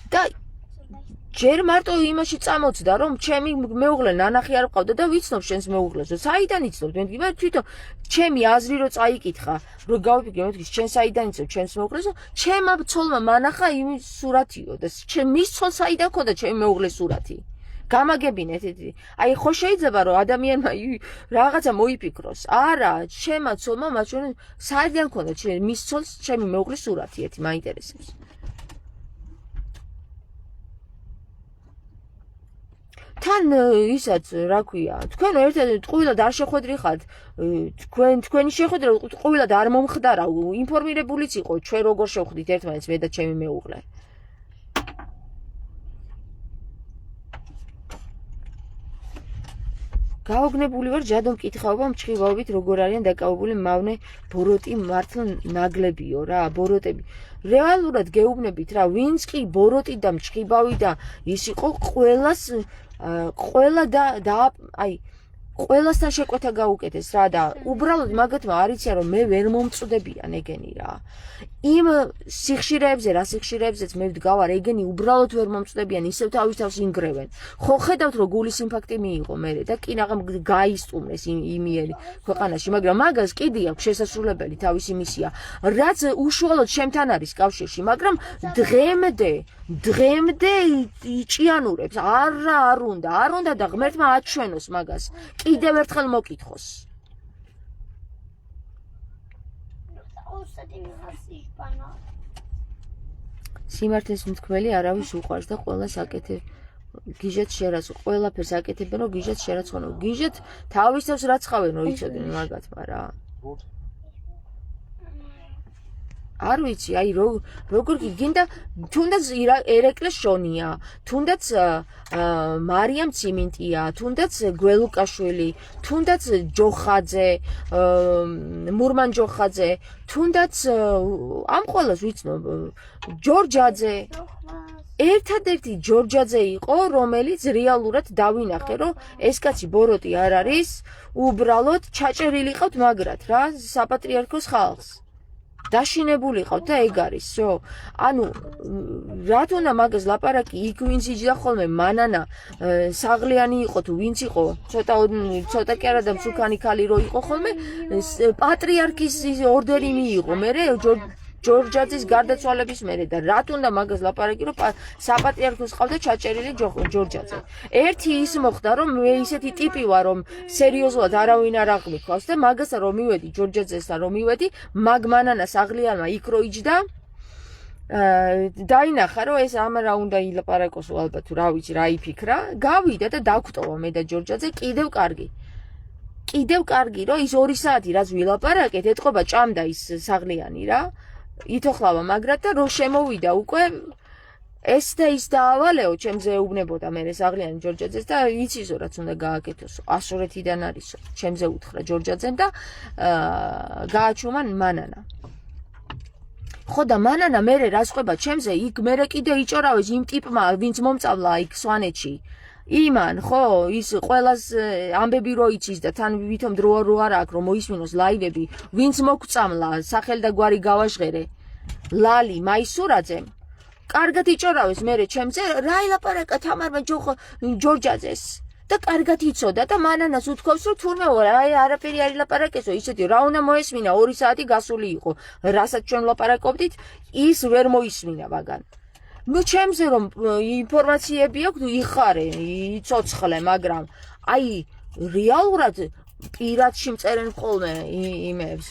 და ჯერ მარტო იმაში წამოწდა რომ ჩემი მეუღლე ნანახი არ ყავდა და ვიცნობ შენს მეუღლეს საიდან იცნობ მე თვითონ ჩემი აზრი რო წაიკითხა რომ გავიფიქრე მეთქი შენ საიდან იცნობ ჩემს მეუღლეს ჩემმა ცოლმა მანახა იმის სურათიო და მის ცოლს საიდან ქონდა ჩემი მეუღლეს სურათი გამაგებინეთ აი ხო შეიძლება რომ ადამიანმა რაღაცა მოიფიქროს არა ჩემმა ცოლმა მაჩვენე საიდან ქონდა მის ცოლს ჩემი მეუღლის სურათი ერთი მაინტერესებს თან ისაც რა ქვია თქვენ ერთად ტყუილად არ შეხვედრიხართ თქვენი შეხვედრა ტყუილად არ მომხდარა ინფორმირებულიც იყო ჩვენ როგორ შევხვდით ერთმანეთს მე და ჩემი მეუღლე გაოგნებული ვარ ჯადომ მკითხაობა მჭყივაობით როგორ არიან დაკავებული მავნე ბოროტი მართლა ნაგლებიო რა ბოროტები რეალურად გეუბნებით რა ვინც კი ბოროტი და მჭყივავი და ის იყო ყველა და აი ყველასთან შეკვეთა გაუკეთეს რა და უბრალოდ მაგათმა არ იციან რომ მე ვერ მომწვდებიან ეგენი რა იმ სიხშირეებზე რა სიხშირეებზეც მე ვდგავარ ეგენი უბრალოდ ვერ მომწვდებიან ისევ თავის თავს ინგრევენ ხო ხედავთ რომ გულის ინფარქტი მიიღო მე და კინაღამ გაისტუმრეს იმიერი ქვეყანაში მაგრამ მაგას კიდე აქვს შესასრულებელი თავისი მისია რაც უშუალოდ შემთან არის კავშირში მაგრამ დღემდე იჭიანურებს არ უნდა და ღმერთმა აჩვენოს მაგას კიდევ ერთხელ მოკითხოს სიმართლეს მთქმელი არავის უყვარს და ყველას აკეთებ გიჟეთ შერაც ყველაფერს აკეთებენ რომ გიჟეთ შერაცხონო გიჟეთ თავის თავს რაცხავენ რომ იცოდნენ მაგათმა რა არ ვიცი აი როგორ გინდა თუნდაც ერეკლეს შონია თუნდაც მარიამ ციმინტია თუნდაც გველუკაშვილი თუნდაც ჯოხაძე მურმან ჯოხაძე თუნდაც ამ ყველას ვიცნობ ჯორჯაძე ერთადერთი ჯორჯაძე იყო რომელიც რეალურად დავინახე რომ ეს კაცი ბოროტი არ არის უბრალოდ ჩაჭერილი ყავთ მაგრად რა საპატრიარქოს ხალხს დაშინებული ყავთ და ეგ არის всё ანუ რატო უნდა მაგას ლაპარაკი იქ ვინც იჯდა ხოლმე მანანა საღლიანი იყო თუ ვინც იყო ცოტა კი არა და მსუქანი ქალი რო იყო ხოლმე პატრიარქის ორდერი მიიღო მე ჯორჯაძის გარდაცვალების მერე და რატო უნდა მაგას ლაპარაკი რომ საპატრიარქოს ყავდა ჩაჭერილი ჯორჯაძე ერთი ის მოხდა რომ მე ისეთი ტიპი ვარ რომ სერიოზულად არავინ არ აღმიქავს და მაგასთან რომ მივედი ჯორჯაძესთან რომ მივედი მაგმანანა საღლიანმა იქ რო იჯდა დაინახა რომ ეს ამ რა უნდა ილაპარაკოსო ალბათ რა ვიცი რა იფიქრა გავიდა და დაგვტოვა მე და ჯორჯაძე კიდევ კარგი რომ ის 2 საათი რაც ვილაპარაკეთ ეთყობა ჭამდა ის საღლიანი რა ითოხლავა მაგრად და რო შემოვიდა უკვე ეს და ის დაავალეო ჩემზე ეუბნებოდა მე საღლიანი ჯორჯაძეს და იცისო რაც უნდა გააკეთოსო ასურეთიდან არისო ჩემზე უთხრა ჯორჯაძემ და გააჩუმან მანანა ხო და მანანა მე რას ყვება ჩემზე იქ მე კიდე იჭორავეს იმ ტიპმა ვინც მომწავლა იქ სვანეთში იმან ხო ის ყველას ამბები რო იცის და თან ვითომ დრო არ აქვს რომ მოისმინოს ლაივები ვინც მოგწამლა სახელი და გვარი გავაჟღერე ლალი მაისურაძემ კარგად იჭორავეს მე ჩემზე რა ელაპარაკა თამარმა ჯორჯაძეს და კარგად იცოდა და მანანას უთქვავს რომ თურმე არაფერი არ ილაპარაკესო ისეთი რა უნდა მოესმინა 2 საათი გასული იყო რასაც ჩვენ ვლაპარაკობდით ის ვერ მოისმინა მაგან ნუ ჩემზე რომ ინფორმაციები აქვს იხარე იცოცხლე მაგრამ აი რეალურად პირადში მწერენ ხოლმე იმებს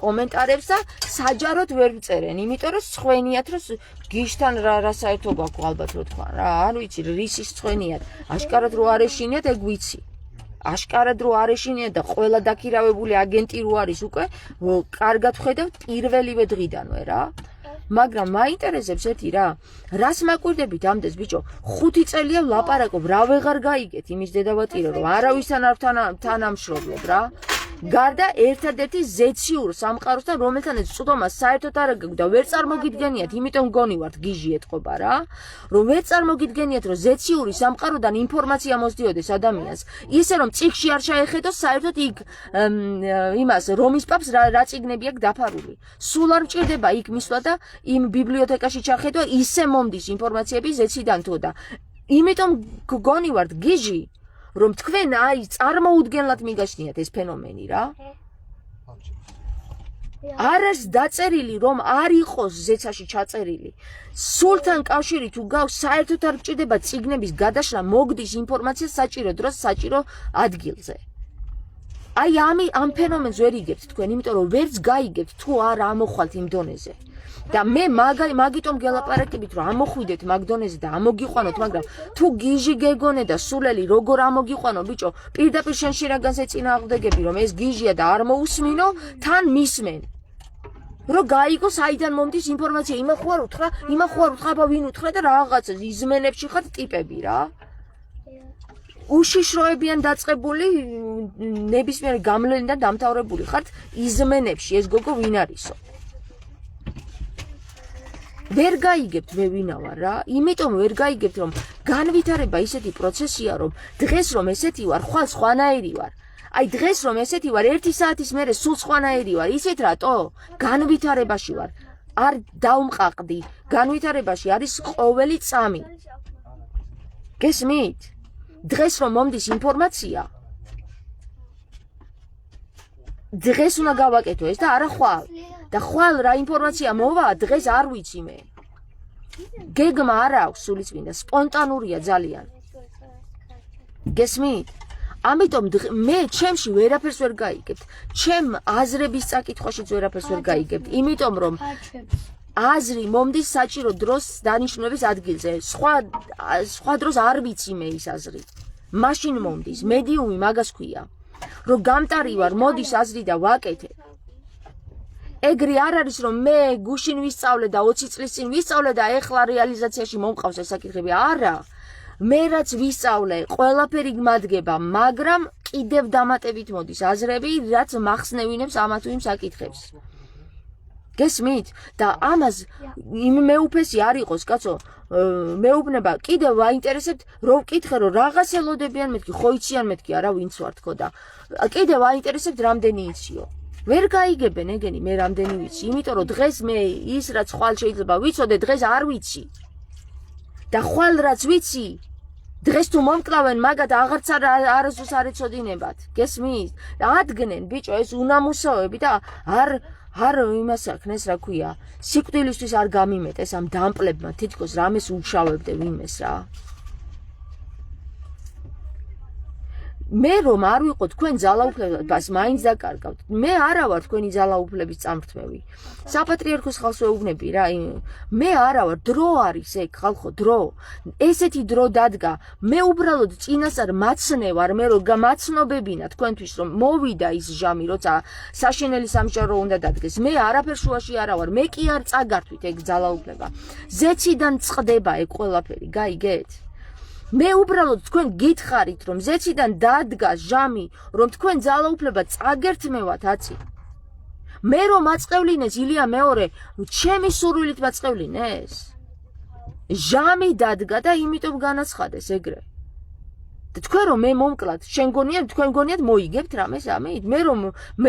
კომენტარებს და საჯაროდ ვერ მწერენ იმიტომ რომ სხვენიათ რომ გიშთან რა საერთო გაქვს ალბათ რო თქვა რა არ ვიცი რისის სხვენიათ აშკარად რო არ ეშინიათ ეგ ვიცი აშკარად რო არ ეშინიათ და ყველა დაქირავებული აგენტი რო არის უკვე კარგად ხედავ პირველივე დღიდანვე რა მაგრამ მაინტერესებს ერთი რა რას მაკვირდებით ამდენს ბიჭო 5 წელია ვლაპარაკობ რა ვეღარ გაიგეთ იმის დედავატირე რომ არავისთან არ თანამშრომლობ რა გარდა ერთადერთი ზეციურ სამყაროსთან რომელთანაც წვდომა საერთოდ არ გაქვს და ვერ წარმოგიდგენიათ იმიტომ გონივართ გიჟი ეთყობა რა რომ ვერ წარმოგიდგენიათ რომ ზეციური სამყაროდან ინფორმაცია მოსდიოდეს ადამიანს ისე რომ წიგში არ შეეხედოს საერთოდ იქ იმას რომის პაპს რა წიგნები აქვს დაფარული სულ არ მჭირდება იქ მისვლა და იმ ბიბლიოთეკაში ჩახედვა ისე მომდის ინფორმაციები ზეციდან თუ და იმიტომ გონივართ გიჟი რომ თქვენ აი წარმოუდგენლად მიგაშნიათ ეს ფენომენი რა არის დაწერილი რომ არ იყოს ზეცაში ჩაწერილი სულთან კავშირი თუ გავს საერთოდ არ მჭირდება წიგნების გადაშლა მოგდის ინფორმაცია საჭირო დროს საჭირო ადგილზე აი ამ ფენომენს ვერ იგებთ თქვენ იმიტომ რომ ვერც გაიგებთ თუ არ ამოხვალთ იმ დონეზე და მე მაგიტომ გელაპარაკებით რომ ამოხვიდეთ მაგ დონეზე და ამოგიყვანოთ მაგრამ თუ გიჟი გეგონე და სულელი როგორ ამოგიყვანო ბიჭო პირდაპირ შენში რაგანს ეწინააღმდეგები რომ ეს გიჟია და არ მოусმინო თან მისმენ რომ გაიგო საიდან მომდის ინფორმაცია იმახო არ უთხრა აბა ვინ უთხრა და რაღაცა იზმენებში ხარ ტიპები რა უშიშროებიან დაწყებული ნებისმიერი გამლენიდან დამთავრებული ხართ იზმენებში ეს გოგო ვინ არისო ვერ გაიგებთ მე ვინა ვარ რა იმიტომ ვერ გაიგებთ რომ განვითარება ისეთი პროცესია რომ დღეს რომ ესეთი ვარ ხვალ სხვანაირი ვარ აი დღეს რომ ესეთი ვარ 1 საათის მერე სულ სხვანაირი ვარ ისეთ რატო განვითარებაში ვარ არ დავმყაყდი განვითარებაში არის ყოველი წამი გესმით დღეს რომ მომდის ინფორმაცია დღეს უნდა გავაკეთო ეს და არა ხვალ და ხვალ რა ინფორმაცია მოვა დღეს არ ვიცი მე გეგმა არ აქვს სულიწმინდა სპონტანურია ძალიან გესმით ამიტომ მე ჩემში ვერაფერს ვერ გაიგებთ ჩემ აზრების წაკითხვაშიც ვერაფერს ვერ გაიგებთ იმიტომ რომ აზრი მომდის საჭირო დროს დანიშნულების ადგილზე სხვა დროს არ ვიცი მე ის აზრი მაშინ მომდის მედიუმი მაგას ქვია რომ გამტარი ვარ მოდის აზრი და ვაკეთებ ეგრე არ არის რომ მე გუშინ ვისწავლე და 20 წლის წინ ვისწავლე და ეხლა რეალიზაციაში მომყავს ეს საკითხები არა მე რაც ვისწავლე ყველაფერი გმადგება მაგრამ კიდევ დამატებით მოდის აზრები რაც მახსნევინებს ამა თუ იმ საკითხებს გესმით და ამას მეუფესი არ იყოს კაცო მეუბნება კიდევ ვაინტერესებთ რომ ვკითხე რომ რაღაც ელოდებიან მეთქი ხო იციან მეთქი არა ვინც ვარ თქო და კიდევ ვაინტერესებთ რამდენი იციო ვერ გაიგებენ ეგენი მე რამდენი ვიცი იმიტომ რომ დღეს მე ის რაც ხვალ შეიძლება ვიცოდე დღეს არ ვიცი და ხვალ რაც ვიცი დღეს თუ მომკლავენ მაგათ აღარც არასდროს არ ეცოდინებათ გესმის და ადგენენ ბიჭო ეს უნამუსოები და არ იმას აქნეს რა ქვია სიკვდილისთვის არ გამიმეტეს ამ დამპლებმა თითქოს რამეს უშავებდე ვინმეს რა მე რომ არ ვიყო თქვენ ძალაუფლებას მაინც დაკარგავთ მე არა ვარ თქვენი ძალაუფლების წამრთმევი საპატრიარქოს ხალხს ვეუბნები რა მე არა ვარ დრო არის ეგ ხალხო დრო ესეთი დრო დადგა მე უბრალოდ წინასწარ მაცნე ვარ მე რომ გამაცნობებინა თქვენთვის რომ მოვიდა ის ჟამი როცა საშინელი სამსჯავრო უნდა დადგეს მე არაფერ შუაში არა ვარ მე კი არ წაგართვით ეგ ძალაუფლება ზეციდან წყდება ეგ ყველაფერი გაიგეთ მე უბრალოდ თქვენ გითხარით რომ ზეციდან დადგა ჟამი რომ თქვენ ძალაუფლება წაგერთმევათ აცი მე რომ მაწყევლინეს ილია მეორე ჩემი სურვილით მაწყევლინეს ჟამი დადგა და იმიტომ განაცხადეს ეგრე და თქვენ რომ მე მომკლათ შენ გონიათ თქვენ გონიათ მოიგებთ რამეს ამით მე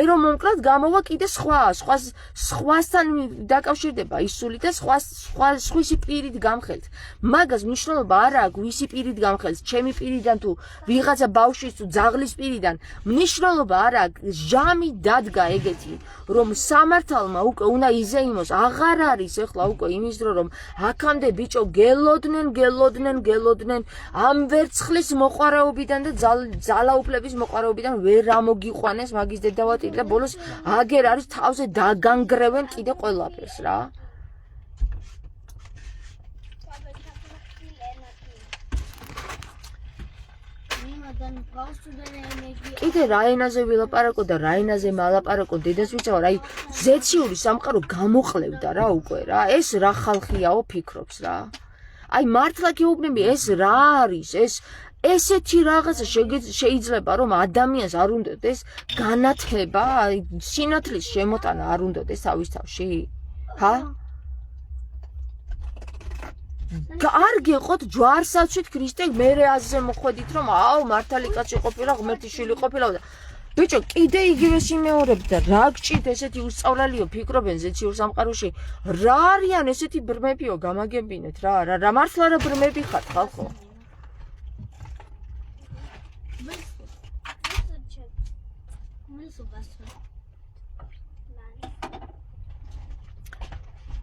რომ მომკლათ გამოვა კიდე სხვასთან დაკავშირდება ისული და სხვისი პირით გამხელთ მაგას მნიშვნელობა არ აქვს ვისი პირით გამხელს ჩემი პირიდან თუ ვიღაცა ბავშვის თუ ძაღლის პირიდან მნიშვნელობა არ აქვს ჟამი დადგა ეგეთი რომ სამართალმა უკვე უნდა იზეიმოს აღარ არის ეხლა უკვე იმის დრო რომ აქამდე ბიჭო გელოდნენ ამ ვერცხლის მოყვარეობიდან და ძალაუფლების მოყვარეობიდან ვერ ამოგიყვანეს მაგის დედავატირი და ბოლოს აგერ არის თავზე დაგანგრევენ კიდე ყველაფერს რა კიდე რა ენაზე ვილაპარაკო და რა ენაზე მალაპარაკო დედას ვიცავ აი ზეციური სამყარო გამოყლევდა რა უკვე რა ეს რა ხალხიაო ფიქრობს რა აი მართლა გეუბნები ეს რა არის ეს ესეთი რაღაცა შეიძლება რომ ადამიანს არ უნდადეს განათება სინათლის შემოტანა არ უნდადეს თავის თავში ჰა არ გეყოთ ჯვარსაცვით ქრისტე მერე აზზე მოხვედით რომ აუ მართალი კაცი ყოფილა ღმერთი შვილი ყოფილა და ბიჭო კიდე იგივე სიმეორები და რა გჭირთ ესეთი უსწავლალიო ფიქრობენ ზეციურ სამყაროში რა არიან ესეთი ბრმებიო გამაგებინეთ რა მართლა რა ბრმები ხართ ხალხო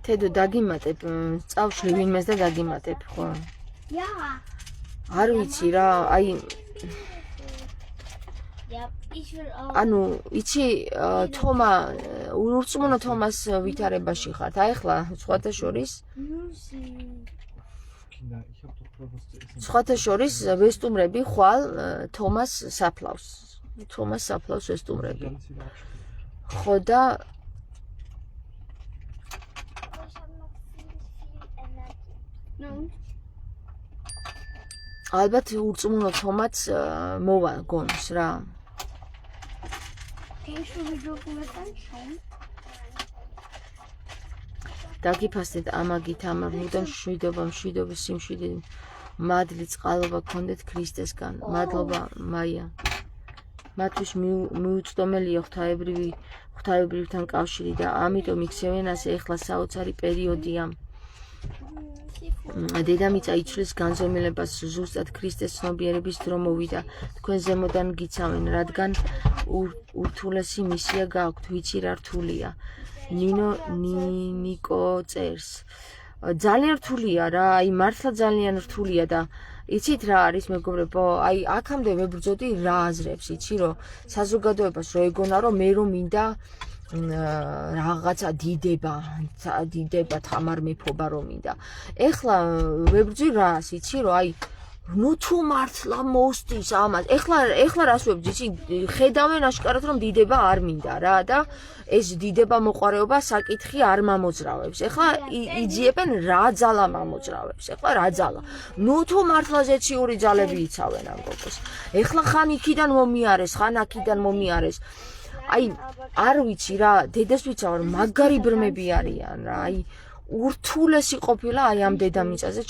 თედო დაგიმატებ წავშლი ვინმეს და დაგიმატებ ხო არ ვიცი რა აი ანუ იცი თომა ურწმუნო თომას ვითარებაში ხართ აი ახლა სხვათა შორის ვესტუმრები ხვალ თომას საფლავს ვესტუმრები ხო და ალბათ ურწმუნო თომაც მოვა გონს რა. დაგიფასდეთ ამაგით ამარ მუდამ მშვიდობა სიმშვიდე მადლი წყალობა გქონდეთ ქრისტესგან. მადლობა მაია. მათთვის მიუწვდომელია ღვთაებრივთან კავშირი და ამიტომ იქცევენ ასე ეხლა საოცარი პერიოდია. დედამიწა იცვლის განზომილებას ზუსტად ქრისტეს ცნობიერების დრო მოვიდა. თქვენ ზემოდან გიცავენ, რადგან ურთულესი მისია გააქვთ, ვიცი რა რთულია. ნიკო წერს. ძალიან რთულია რა, აი მართლა ძალიან რთულია და იცით რა არის მეგობრებო, აი აქამდე ვებრძოდი რა აზრებს, იცი რომ საზოგადოებას რო ეგონა რომ მე რომ მინდა რაღაცა დიდება თამარ მეფობა რომ მინდა. ეხლა ვებრძვი რას, იცი რომ აი თუ მართლა მოსდის ამას. ეხლა რას ვებრძვი, იცი ხედავენ აშკარად რომ დიდება არ მინდა რა და ეს დიდება მოყარეობა საკითხი არ მამოძრავებს. ეხლა იძიებენ რა ძალა მამოძრავებს. ეხლა რა ძალა. თუ მართლა ზეციური ძალები იცავენ ამ გოგოს. ეხლა ხან იქიდან მომიარეს, ხან აქიდან მომიარეს. აი არ ვიცი რა, დედას ვიცავ რომ მაგარი ბრმები არიან რა. აი ურთულესი ყოფილა აი ამ დედამიწაზე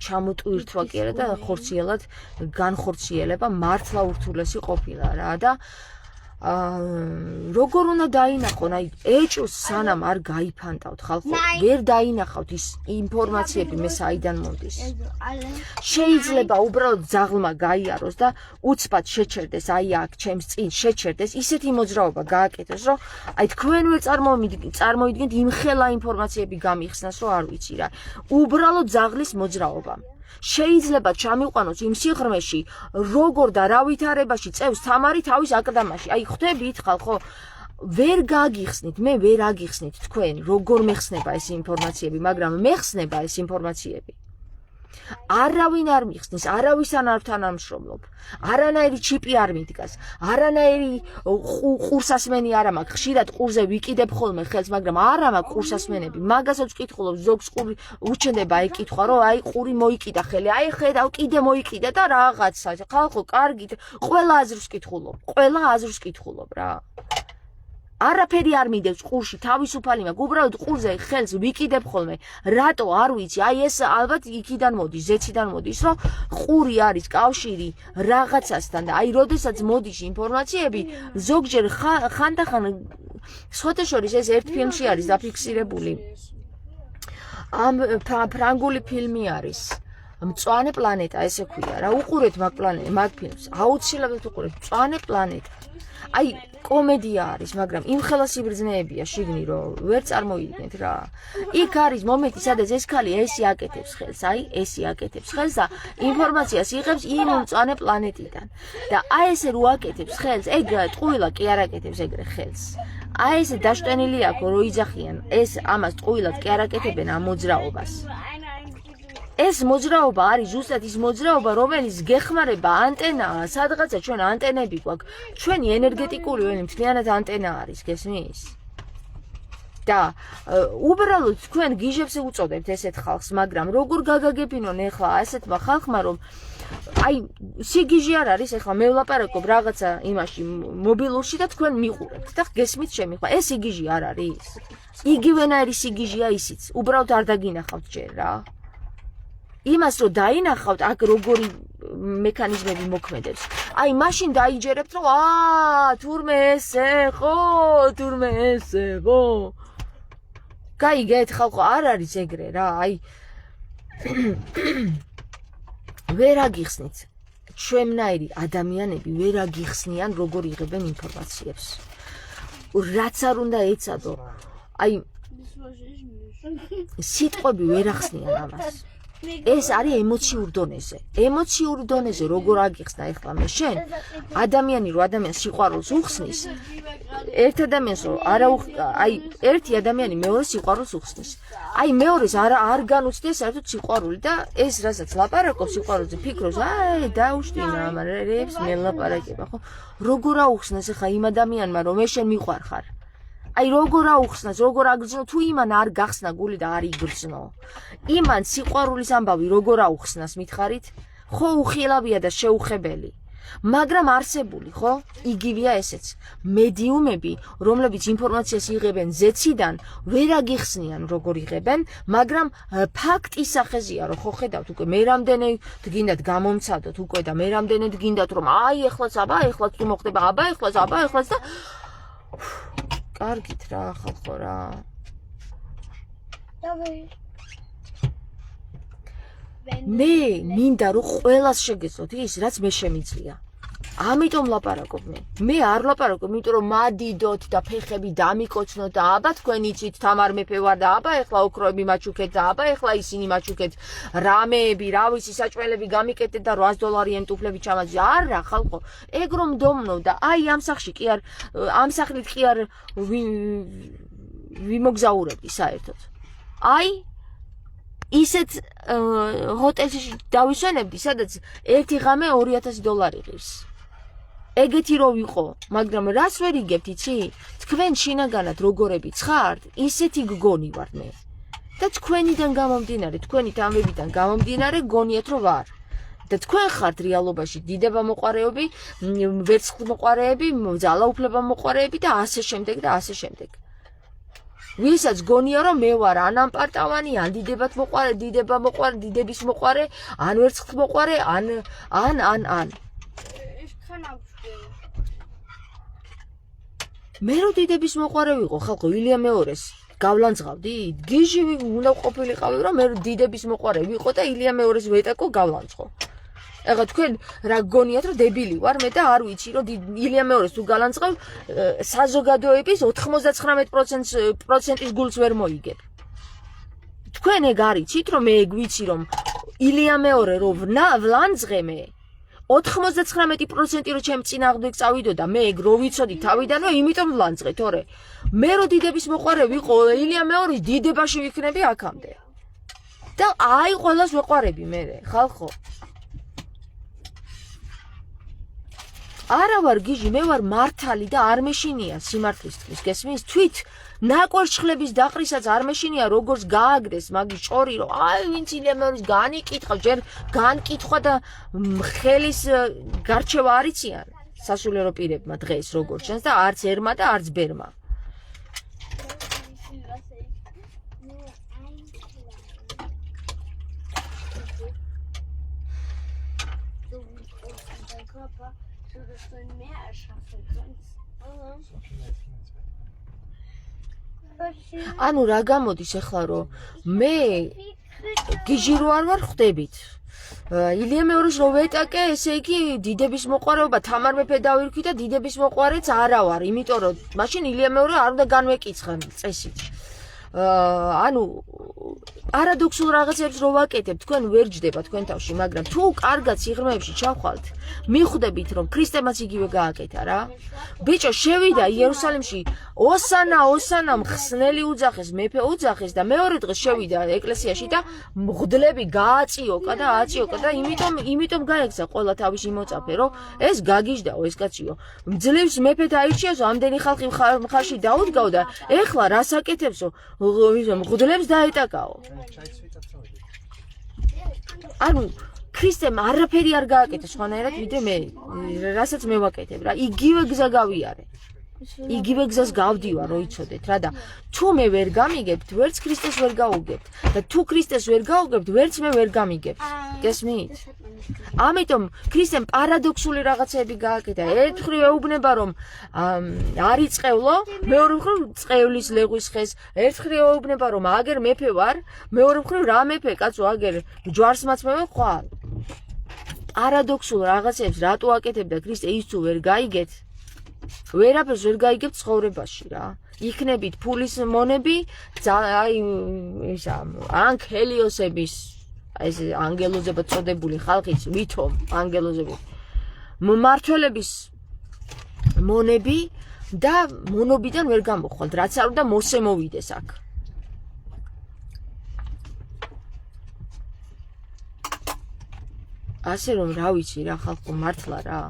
ჩამოტვირთვა კი არა და ხორციელად განხორციელება მართლა ურთულესი ყოფილა რა და როგორ უნდა დაინახონ, აი ეჭვს სანამ არ გაიფანტავთ ხალხო, ვერ დაინახავთ ის ინფორმაციები მე საიდან მომდის. შეიძლება უბრალოდ ძაღლმა გაიაროს და უცბად შეჩერდეს, აი აქ ჩემს წინ შეჩერდეს, ისეთი მოძრაობა გააკეთოს, რომ აი თქვენვე წარმოიდგინეთ იმხელა ინფორმაციები გამიხსნას, რომ არ ვიცი რა. უბრალოდ ძაღლის მოძრაობა. შეიძლება ჩამიყვანოს იმ სიღრმეში, როგორ და რა ვითარებაში წევს თამარი თავის აკლდამაში. აი ხვდებით ხალხო, ვერ გაგიხსნით, მე ვერ აგიხსნით თქვენ, როგორ მეხსნება ეს ინფორმაციები, მაგრამ მეხსნება ეს ინფორმაციები. არავინ არ მიხსნის, არავისთან არ თანამშრომლობ. არანაირი ჩიპი არ მიდგას, არანაირი ყურსასმენი არ მაქვს. ხშირად ყურზე ვიკიდებ ხოლმე ხელს, მაგრამ არა მაქვს ყურსასმენები. მაგასაც ვკითხულობ, ზოგს ყური უჩნდება ეკითხვა, რომ აი ყური მოიკიდა ხელი, აი ხედავ კიდე მოიკიდა და რაღაცა. ხალხო, კარგით, ყველა აზრს ვკითხულობ რა. არაფერი არ მიდევს ყურში, თავისუფალი მაქვს, უბრალოდ ყურზე ხელს ვიკიდებ ხოლმე. რატო არ ვიცი, აი ეს ალბათ იქიდან მოდის, ზეციდან მოდის, რომ ყური არის კავშირი რაღაცასთან და აი როდესაც მოდის ინფორმაციები, ზოგჯერ ხანდახან სხვათა შორის ეს ერთ ფილმში არის დაფიქსირებული. ამ ფრანგული ფილმი არის. მწვანე პლანეტა ესე ქვია რა. უყურეთ მაგ ფილმს. აუცილებლად უყურეთ მწვანე პლანეტა. აი კომედია არის, მაგრამ იმხელა სიბრძნეებია შიგნი, რომ ვერ წარმოიდგენთ რა. იქ არის მომენტი, სადაც ეს ქალი ესი აკეთებს ხელს და ინფორმაციას იღებს იმ მწვანე პლანეტიდან. და აი ესე რო აკეთებს ხელს, ეგ ტყუილა კი არ აკეთებს ეგრე ხელს. აი ესე დაშტენილი აქვს, რომ იძახიან, ეს ამას ტყუილად კი არ აკეთებენ ამ მოძრაობას. ეს მოძრაობა არის ზუსტად ის მოძრაობა, რომელიც გეხმარება ანტენაა, სადღაცა ჩვენ ანტენები გვაქვს. ჩვენი ენერგეტიკული ვენი მთლიანად ანტენა არის, გესმის? და უბრალოდ თქვენ გიჟებს უწოდებთ ესეთ ხალხს, მაგრამ როგორ გაგაგებინონ ეხლა ასეთმა ხალხმა, რომ აი სიგიჟი არ არის, ეხლა მე ვლაპარაკობ რაღაცა იმაში მობილურში და თქვენ მიყურებთ და გესმით ჩემი ხმა, ეს სიგიჟი არ არის. იგივენაირი სიგიჟია ისიც, უბრალოდ არ დაგინახავთ ჯერ რა. იმას რომ დაინახავთ, აქ როგორი მექანიზმები მოქმედებს. აი მაშინ დაიჯერებთ, რომ თურმე ესე ხო. გაიგეთ ხალხო, არ არის ეგრე რა, აი ვერ აგიხსნით. ჩვენნაირი ადამიანები ვერ აგიხსნიან, როგორ იღებენ ინფორმაციებს. რაც არ უნდა ეცადო. აი სიტყვები ვერ ახსნიან ამას. ეს არის ემოციურ დონეზე, როგორ აგიხსნა ეხლა მე შენ ადამიანი რო ადამიანს სიყვარულს უხსნის, ერთ ადამიანს რო აი ერთი ადამიანი მეორეს სიყვარულს უხსნის. აი მეორეს არ განუცდია საერთოდ სიყვარული და ეს რასაც ლაპარაკობს სიყვარულზე, ფიქრობს, აი დაუშტინა ამ რებს მე ლაპარაკება, ხო? როგორ აუხსნას ეხლა იმ ადამიანმა, რომ მე შენ მიყვარხარ? აი როგორ აუხსნას, როგორ აგრძნო, თუ იმან არ გახსნა გული და არ იგრძნო. იმან სიყვარულის ამბავი როგორ აუხსნას მითხარით? ხო უხილავია და შეუხებელი. მაგრამ არსებული, ხო? იგივეა ესეც. მედიუმები, რომლებიც ინფორმაციას იღებენ ზეციდან, ვერ აგიხსნიან როგორ იღებენ, მაგრამ ფაქტის სახეზეა, რომ ხო ხედავთ უკვე მე რამდენი გინდათ გამომცადოთ უკვე და მე რამდენი გინდათ რომ აი ეხლაც თუ მოხდება ეხლაც და კარგით რა ხალხო რა. მე მინდა რომ ყველას შეგეძლოთ ის რაც მე შემიძლია. ამიტომ ლაპარაკობ მე არ ლაპარაკობ, იმიტომ რომ მადიდოთ და ფეხები დამიკოცნოთ და აბა თქვენ იცით თამარ მეფე ვარ და აბა ეხლა ოქროები მაჩუქეთ და აბა ეხლა ისინი მაჩუქეთ რამეები, რა ვიცი საჭველები გამიკეთეთ და $100 ტუფლები ჩამაძი. არა ხალხო, ეგ რომ დომნო და აი ამ სახლით კი არ ვიმოგზაურებდი საერთოდ. აი ისეთ ჰოტელში დავისვენებდი, სადაც ერთი ღამე $2000 ღირს. ეგეთი რო ვიყო, მაგრამ რას ვერ იგებთ, იცი? თქვენ შინაგანად როგორები ცხართ, ისეთი გგონი ვარ მე. და თქვენიდან გამომდინარე, თქვენი თამებიდან გამომდინარე, გონიათ რომ ვარ. და თქვენ ხართ რეალობაში დიდება მოყარეები, ვერცხლმოყარეები, ძალაუფლება მოყარეები და ასე შემდეგ და ასე შემდეგ. ვისაც გონია რომ მე ვარ ან ამპარტავანი, ან დიდება მოყარე, დიდების მოყარე, ან ვერცხლმოყარე, ან. მე რო დიდების მოყარე ვიყო, ხალხო, ილია მეორეს გავლანძღავდი? გიჟი უნდა ყოფილიყავი რომ მე დიდების მოყარე ვიყო და ილია მეორეს ვეტაკო გავლანძღო. ეხლა თქვენ რა გგონიათ რომ დებილი ვარ მე და არ ვიცი რომ ილია მეორეს თუ გალანძღავ საზოგადოების 99%-ის გულს ვერ მოიგებ. თქვენ ეგ არიცით რომ მე ეგ ვიცი რომ ილია მეორე რო ვლანძღე მე 99% რო ჩემ წინააღმდეგ წავიდოდა მე ეგ რო ვიცოდი თავიდანვე, იმიტომ ვლანძღე, თორე მე რო დიდების მოყარე ვიყო, ილია მეორის დიდებაში ვიქნები აქამდე. და აი ყველას ვეყარები მე, ხალხო. არა ვარ გიჟი, მე ვარ მართალი და არ მეშინია სიმართლისთვის, გესმის? თვით ნაკვერცხლების დაყრისაც არ მეშინია როგორც გააგდეს მაგის ჭორი, რომ აი ვინც ილია მეორის განიკითხა, ჯერ განკითხვა და ხელის გარჩევა არიციან სასულიერო პირებმა დღეს როგორც ჩანს და არც ერმა და არც ბერმა. ანუ რა გამოდის ახლა რომ მე გიჟი რო არ ვარ ხვდებით. ილია მეორეს რო ვეტაკე, ესე იგი დიდების მოყარეობა თამარ მეფე დავირქვი და დიდების მოყარეც არა ვარ, იმიტომ რომ მაშინ ილია მეორე არ უნდა განვეკიცხა წესით. ანუ პარადოქსულ რაღაცებს რო ვაკეთებ, თქვენ ვერ ჯდება თქვენ თავში, მაგრამ თუ კარგად სიღრმეებში ჩავხვალთ, მიხვდებით რომ ქრისტემაც იგივე გააკეთა რა. ბიჭო შევიდა იერუსალიმში ოსანა მხსნელი უძახეს, მეფე უძახეს და მეორე დღეს შევიდა ეკლესიაში და მღვდლები გააწიოკა და იმიტომ გაექცა ყველა თავისი მოწაფე, რომ ეს გაგიჟდაო ეს კაციო. მძლივს მეფეთ აირჩიოსო, ამდენი ხალხი მხარში დაუდგაო და ეხლა რას აკეთებსო? მღვდლებს დაეტაკაო. ანუ ქრისტემ არაფერი არ გააკეთა სხვანაირად ვიდრე მე, რასაც მე ვაკეთებ რა, იგივე გზა გავიარე. იგივე გზას გავდივარ, რო იცოდეთ რა და თუ მე ვერ გამიგებთ, ვერც ქრისტეს ვერ გაუგებთ და თუ ქრისტეს ვერ გაუგებთ, ვერც მე ვერ გამიგებთ. გესმით? ამიტომ ქრისტემ პარადოქსული რაღაცები გააკეთა. ერთხრივ ეუბნება რომ არ იწყევლო, მეორე მხრივ წყევლის ლეღვის ხეს, ერთხრივ ეუბნება რომ აგერ მეფე ვარ, მეორე მხრივ რა მეფე კაცო აგერ ჯვარს მაცმევენ ხვალ. პარადოქსულ რაღაცებს რატო აკეთებდა ქრისტე ის თუ ვერ გაიგეთ? ვერაფერს ვერ გაიგებთ ცხოვრებაში რა. იქნებით ფულის მონები, აი ისა ანქელიოსების ეს ანგელოზებად წოდებული ხალხის ვითომ ანგელოზები. მმართველების მონები და მონობიდან ვერ გამოხვალთ, რაც არ უნდა მოსე მოვიდეს აქ. ასე რომ რა ვიცი რა ხალხო მართლა რა.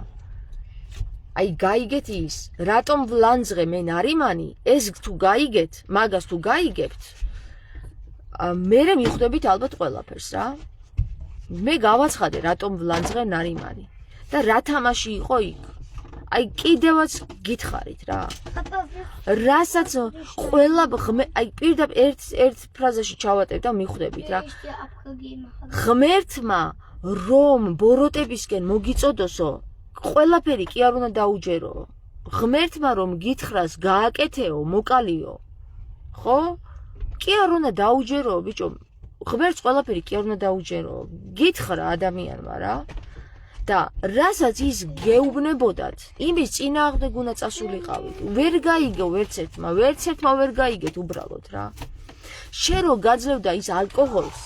აი გაიგეთ ის, რატომ ვლანძღე მე ნარიმანი, ეს თუ გაიგეთ, მაგას თუ გაიგებთ, მე მიხვდებით ალბათ ყველაფერს რა. მე გავაცხადე რატომ ვლანძღე ნარიმანი და რა თამაში იყო იქ. აი კიდევაც გითხარით რა. რასაც ყველა აი პირდაპირ ერთ ფრაზაში ჩავატებ და მიხვდებით რა. ღმერთმა რომ ბოროტებისკენ მოგიწოდოსო, ყველაფერი კი არ უნდა დაუჯერო. ღმერთმა რომ გითხრას გააკეთეო, მოკალიო. ხო? კი არ უნდა დაუჯერო, ბიჭო. ღმერთს ყველაფერი კი არ უნდა დაუჯერო. გითხრა ადამიანმა რა. და რასაც ის გეუბნებოდათ, იმის წინააღმდეგ უნდა წასულიყავით. ვერ გაიგო ვერცერთმა ვერ გაიგეთ უბრალოდ რა. შენ რო გაძლევდა ის ალკოჰოლს,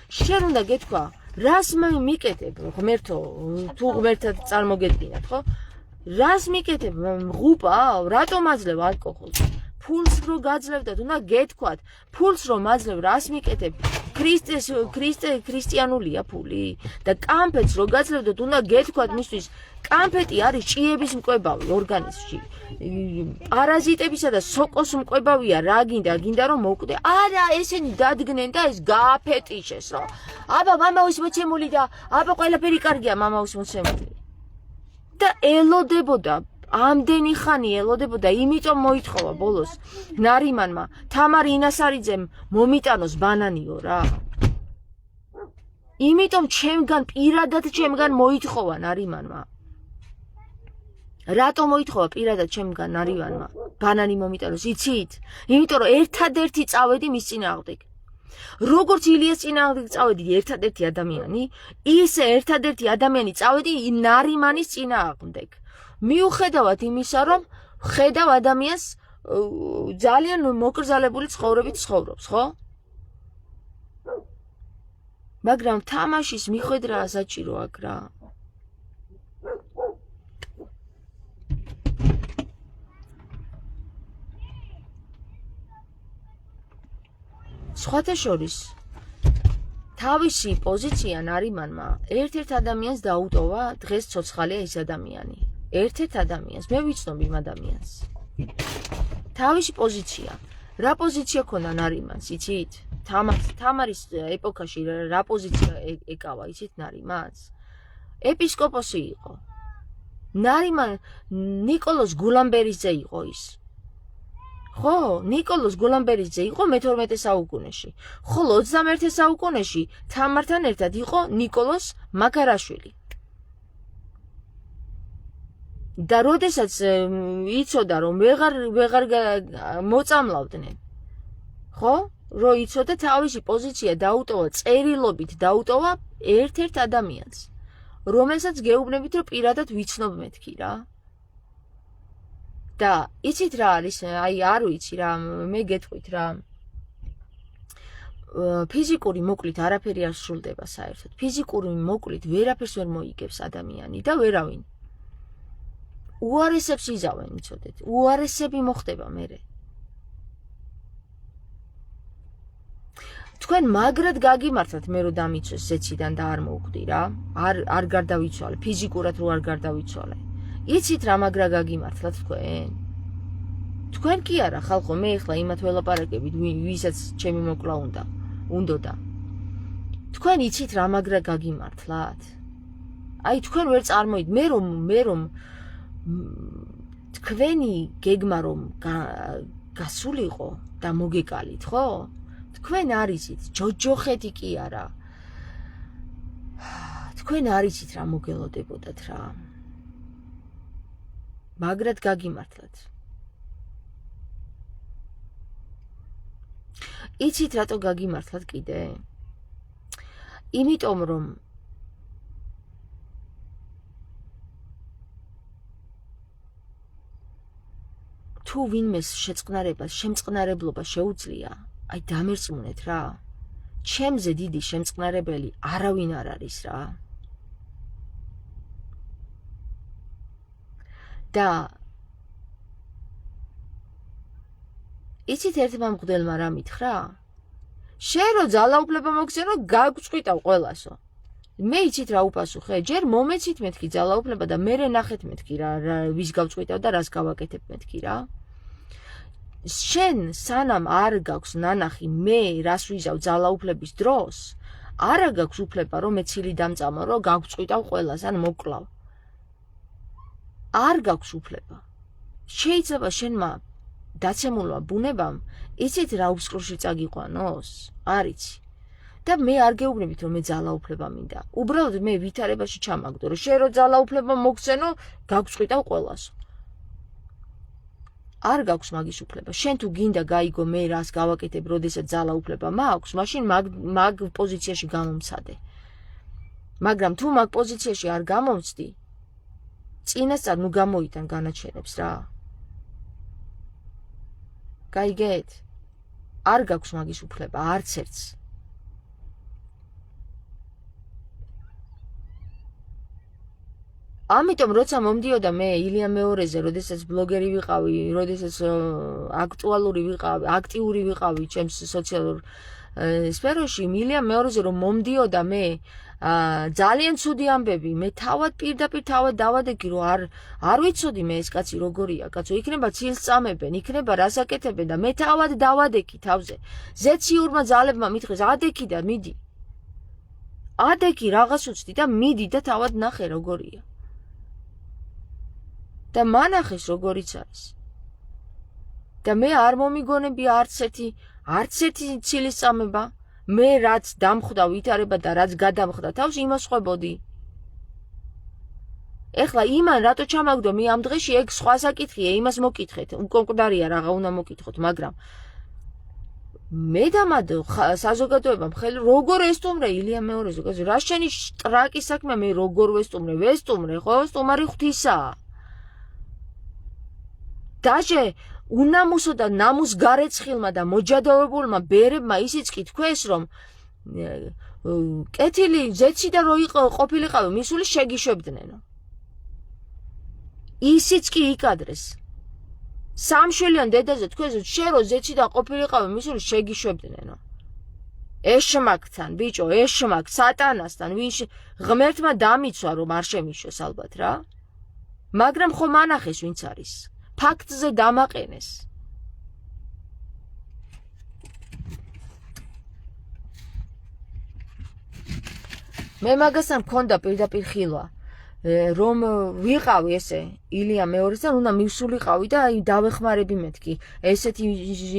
შენ უნდა გეთქვა, რას მიკეთებ ღმერთო, თუ ღმერთად წარმოგედგინათ, ხო? რას მიკეთებ ღუპა, რატომ აძლევ ალკოჰოლს? ფულს რო გაძლევდათ, უნდა გეთქვათ, ფულს რომ აძლევ, რას მიკეთებ? ქრისტიანულია ფული და კამფეტს რო გაძლევდოთ, უნდა გეთქვათ მისთვის, კამფეტი არის ჭიების მკვებავი ორგანიზმში. პარაზიტებისა და სოკოს მკვებავია, რა გინდა რომ მოკვდე. არა, ესენი დადგნენ და ეს გააფეტიშეს, რა. აბა მამავის მოცემული და აბა ყველაფერი კარგია მამავის მოცემული. და ელოდებოდა ამდენი ხანი ელოდებოდა, იმიტომ მოითხოვა ბოლოს ნარიმანმა თამარ ინასარიძემ მომიტანოს ბანანიო რა. იმიტომ პირადად ჩემგან მოითხოვა ნარიმანმა. რატომ მოითხოვა პირადად ჩემგან ნარიმანმა ბანანი მომიტანოს, იცით? იმიტომ რომ ერთადერთი წავედი მის წინააღმდეგ. როგორც ილიას წინააღმდეგ წავედი ერთადერთი ადამიანი, ისე ერთადერთი ადამიანი წავედი ნარიმანის წინააღმდეგ. მიუხედავად იმისა, რომ ხედავ ადამიანს ძალიან მოკრძალებული ცხოვრებით ცხოვრობს, ხო? მაგრამ თამაშის მიხვედრა საჭირო აქ რა. სხვათა შორის თავისი პოზიცია ნარიმანმა ერთ-ერთ ადამიანს დაუტოვა, დღეს ცოცხალია ის ადამიანი. ერთ-ერთ ადამიანს, მე ვიცნობ იმ ადამიანს. თავისი პოზიცია. რა პოზიცია ქონდა ნარიმანს, იცით? თამარის ეპოქაში რა პოზიცია ეკავა, იცით ნარიმანს? ეპისკოპოსი იყო. ნარიმან ნიკოლოზ გულამბერიძე იყო ის. ხო, ნიკოლოზ გულამბერიძე იყო მე-12 საუკუნეში. ხოლო 21 საუკუნეში თამართან ერთად იყო ნიკოლოზ მაგარაშვილი. და როდესაც იცოდა რომ ვეღარ მოწამლავდნენ, ხო? რო იცოდა თავისი პოზიცია დაუტოვა, წერილობით დაუტოვა ერთ-ერთ ადამიანს, რომელსაც გეუბნებით რომ პირადად ვიცნობ მეთქი რა. და იცით რა არის, აი არ ვიცი რა, მე გეტყვით რა. ფიზიკური მოკლით არაფერი არ სრულდება საერთოდ. ფიზიკური მოკლით ვერაფერს ვერ მოიგებს ადამიანი და ვერავინ. უარესებს იზავენ, იცოდეთ. უარესები მოხდება მერე. თქვენ მაგრად გაგიმართლეთ მე რომ დამიცვეს ზეციდან და არ მოვკვდი რა. არ გარდავიცვალე, ფიზიკურად რო არ გარდავიცვალე. იცით რა მაგრა გაგიმართლათ თქვენ? თქვენ კი არა ხალხო, მე ახლა იმათ ველაპარაკებით, ვისაც ჩემი მოკლა უნდოდა. თქვენ იცით რა მაგრა გაგიმართლათ? აი თქვენ ვერ წარმოიდ, მე რომ თქვენი გეგმა რომ გასულიყო და მოგეკალით, ხო? თქვენ არ იცით, ჯოჯოხეთი კი არა. თქვენ არ იცით რა მოგელოდებოდათ რა. მაგრად გაგიმართლათ. იცით რატო გაგიმართლათ კიდე? იმიტომ რომ თუ ვინმეს შემწყნარებლობა შეუძლია, აი დამერწმუნეთ რა. ჩემზე დიდი შემწყნარებელი არავინ არ არის რა. და იცით ერთმა მღვდელმა რა მითხრა? შენ რო ძალაუფლება მოგცემ, გაგვწყვიტავ ყველასო. მე იცით რა უპასუხე? ჯერ მომეცით მეთქი ძალაუფლება და მერე ნახეთ მეთქი რა ვის გავწყვიტავ და რას გავაკეთებ მეთქი რა. შენ სანამ არ გაქვს ნანახი მე რას ვიზავ ძალაუფლების დროს, არა გაქვს უფლება რომ მე ცილი დამწამო რომ გავწყვიტავ ყველას ან მოკლავ არ გაქვს უფლება შეიძლება შენმა დაცემულმა ბუნებამ იცით რა უსკროში წაგიყვანოს არ იცი და მე არ გეუბნებით რომ მე ძალაუფლება მინდა უბრალოდ მე ვითარებაში ჩამაგდო რომ შენ რო ძალაუფლება მოგცენო გავწყვიტავ ყველას არ გაქვს მაგის უფლება შენ თუ გინდა გაიგო მე რას გავაკეთებ როდესაც ძალაუფლება მაქვს მაშინ მაგ პოზიციაში გამომცადე მაგრამ თუ მაგ პოზიციაში არ გამომცდი წინასწარ ნუ გამოიტან განაჩენებს რა გაიგეთ არ გაქვს მაგის უფლება არც ერთს ამიტომ როცა მომდიოდა მე ილია მეორეზე როდესაც ბლოგერი ვიყავი როდესაც აქტუალური ვიყავი აქტიური ვიყავი ჩემს სოციალურ სფეროში ილია მეორეზე რომ მომდიოდა მე ძალიან ცუდი ამბები მე თავად პირდაპირ თავად დავადექი რომ არ ვიცოდი მე ეს კაცი როგორია კაცო იქნება ცილს წამებენ იქნება რას აკეთებენ და მე თავად დავადექი თავზე ზეციურმა ძალებმა მითხეს ადექი და მიდი ადექი რაღაც უცდი და მიდი და თავად ნახე როგორია და მანახეს როგორიც არის და მე არ მომიგონები არც ერთი ცილის წამება მე რაც დამხვდა ვითარება და რაც გადამხდა თავს იმას ხვებოდი ეხლა იმან რატო ჩამაგდო მე ამ დღეში ეგ სხვა საკითხია იმას მოკითხეთ უკონკდარია რაღა უნდა მოკითხოთ მაგრამ მე დამადო საზოგადოებამ ხელი როგორ ესტუმრე ილია მეორეზე რა შენი ტრაკის საქმე მე როგორ ვესტუმრე ხო სტუმარი ღვთისაა დაჟე უნამუსო და ნამუს გარეცხილმა და მოჯადოვებულმა ბერებმა ისიც კი თქვეს რომ კეთილი ზეცი და რო ყოფილიყავი მისული შეგიშვებდნენო ისიც კი იკადრეს სამშვილიან დედაზე თქვეს შენ რო ზეცი და ყოფილიყავი მისული შეგიშვებდნენო ეშმაკთან ბიჭო ეშმაკ სატანასთან ვინ ღმერთმა დამიცვა რომ არ შემიშოს ალბათ რა მაგრამ ხომ ანახეს ვინც არის ფაქტზე დამაყენეს მე მაგასთან მქონდა პირდაპირ ხილვა რომ ვიყავი ესე ილია მეორესთან უნდა მივსულიყავი და აი დავეხმარები მეთქი ესეთი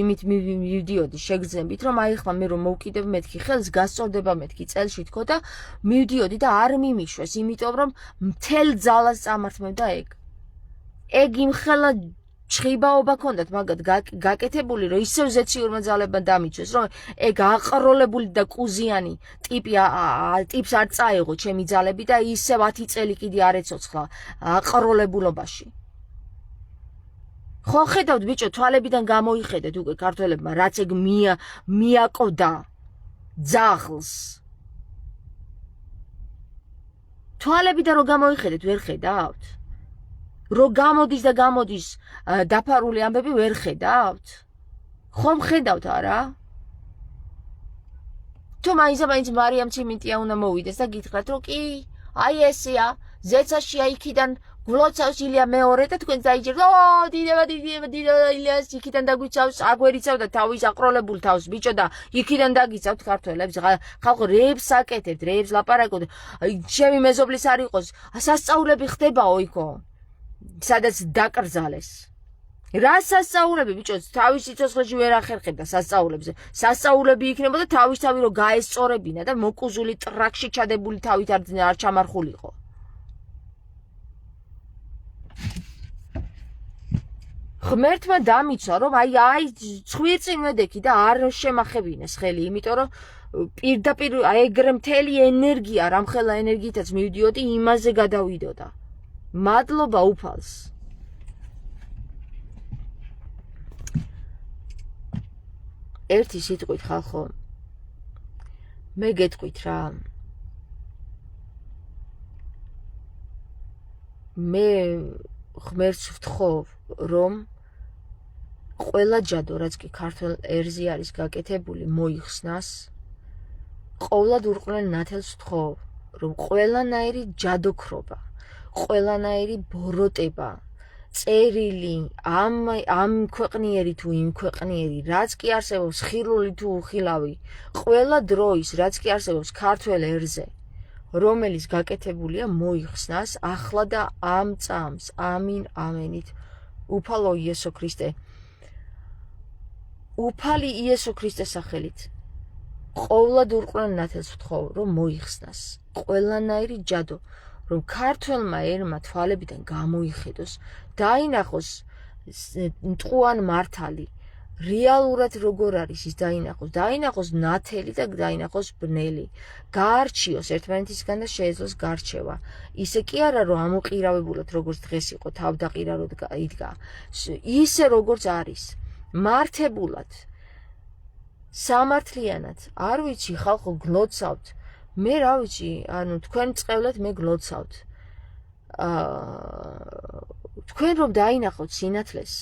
იმით მივდიოდი შეგრძნებით რომ აი ხმა მე რომ მოვკიდებ მეთქი ხელს გასწორდება მეთქი წელში თქო და მივდიოდი და არ მიმიშვეს იმიტომ რომ მთელ ძალას წამართმევდა ეგ იმხელა ჩხიბაობა ქონდათ მაგათ გაკეთებული რომ ისევ ზეციურმა ძალებმა დამიცვეს რომ ეგ აყროლებული და კუზიანი ტიპს არ წაეღო ჩემი ძალები და ისევ 10 წელი კიდე არ ეცოცხლა აყროლებულობაში ხო ხედავთ ბიჭო თვალებიდან გამოიხედეთ უკვე ქართველებმა რაც ეგ მიაკოდა ძაღლს თვალებიდან რომ გამოიხედეთ ვერ ხედავთ რო გამოდის და გამოდის დაფარული ამბები ვერ ხედავთ? ხომ ხედავთ არა? თუ მაინც მარიამ ციმენტია უნდა მოვიდეს და გითხრათ რომ კი აი ესეა ზეცაშია იქიდან გლოცავს ილია მეორე და თქვენ დაიჯერდო დიდება ილიას იქიდან დაგვიცავს აგვერიცავ და თავის აყროლებულ თავს ბიჭო და იქიდან დაგიცავთ ქართველებს ხალხო რეებს აკეთებთ რეებს ლაპარაკობთ ჩემი მეზობლის არ იყოს სასწაულები ხდებაო იქო სადაც დაკრძალეს რა სასწაულები ბიჭო თავის სიცოცხლეში ვერ ახერხებდა სასწაულებზე სასწაულები იქნებოდა თავისთავი რომ გაესწორებინა და მოკუზული ტრაქში ჩადებული თავით არ ჩამარხულიყო ღმერთმა დამიცვა რომ აი ცხვირწინ მედექი და არ შემახებინეს ხელი იმიტომ რომ პირდაპირ ეგრე მთელი ენერგია რამხელა ენერგიითაც მივდიოდი იმაზე გადავიდოდა მადლობა უფალს ერთი სიტყვით ხალხო მე გეტყვით რა მე ღმერთს ვთხოვ რომ ყველა ჯადო რაც კი ქართულ ერზე არის გაკეთებული მოიხსნას ყოვლად ურყვლელ ნათელს ვთხოვ რომ ყველანაირი ჯადოქრობა ყველანაირი ბოროტება წერილი ამ ქვეყნიერი თუ იმ ქვეყნიერი, რაც კი არსებობს ხილული თუ უხილავი, ყველა დროის, რაც კი არსებობს ქართველ ერზე, რომელიც გაკეთებულია, მოიხსნას ახლა და ამ წამს. ამინ ამენით. უფალო იესო ქრისტე. უფალი იესო ქრისტეს სახელით. ყოვლად ურყვლენ ნათელს ვთხოვ, რომ მოიხსნას ყველანაირი ჯადო, რომ ქართველმა ერმა თვალებიდან გამოიხედოს, დაინახოს მტყუან მართალი, რეალურად როგორ არის ის დაინახოს ნათელი და დაინახოს ბნელი, გაარჩიოს ერთმანეთისგან და შეეძლოს გარჩევა. ისე კი არა, რომ ამოყირავებულად როგორც დღეს იყო თავდაყირაროდ იდგა, ისე როგორც არის, მართებულად, სამართლიანად, არ ვიცი, ხალხო გლოცავთ, მე რა ვიცი, ანუ თქვენ წყევლად მე გლოცავთ. თქვენ რომ დაინახოთ სინათლეს,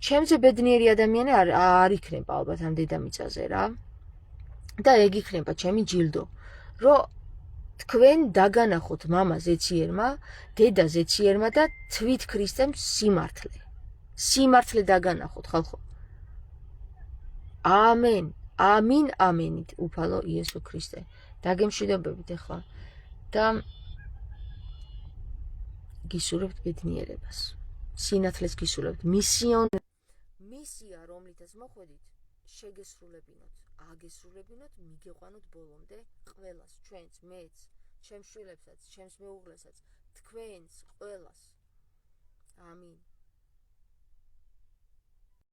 ჩემზე ბედნიერი ადამიანი არ იქნება ალბათ ამ დედამიწაზე რა. და ეგ იქნება ჩემი ჯილდო, რომ თქვენ დაგანახოთ მამა ზეციერმა, დედა ზეციერმა და თვით ქრისტემ სიმართლე. სიმართლე დაგანახოთ, ხალხო. ამენ. ამინ ამენით, უფალო იესო ქრისტე. დაგემშვიდობებით ახლა და გისურვებთ ბედნიერებას. სინათლეს გისურვებთ. მისია, რომლითაც მოხვედით, შეგესრულებინოთ, აგესრულებინოთ, მიგეყვანოთ ბოლომდე ყველას, ჩვენც, მეც, ჩემს შვილებსაც, ჩემს მეუღლესაც, თქვენს ყველას. ამინ.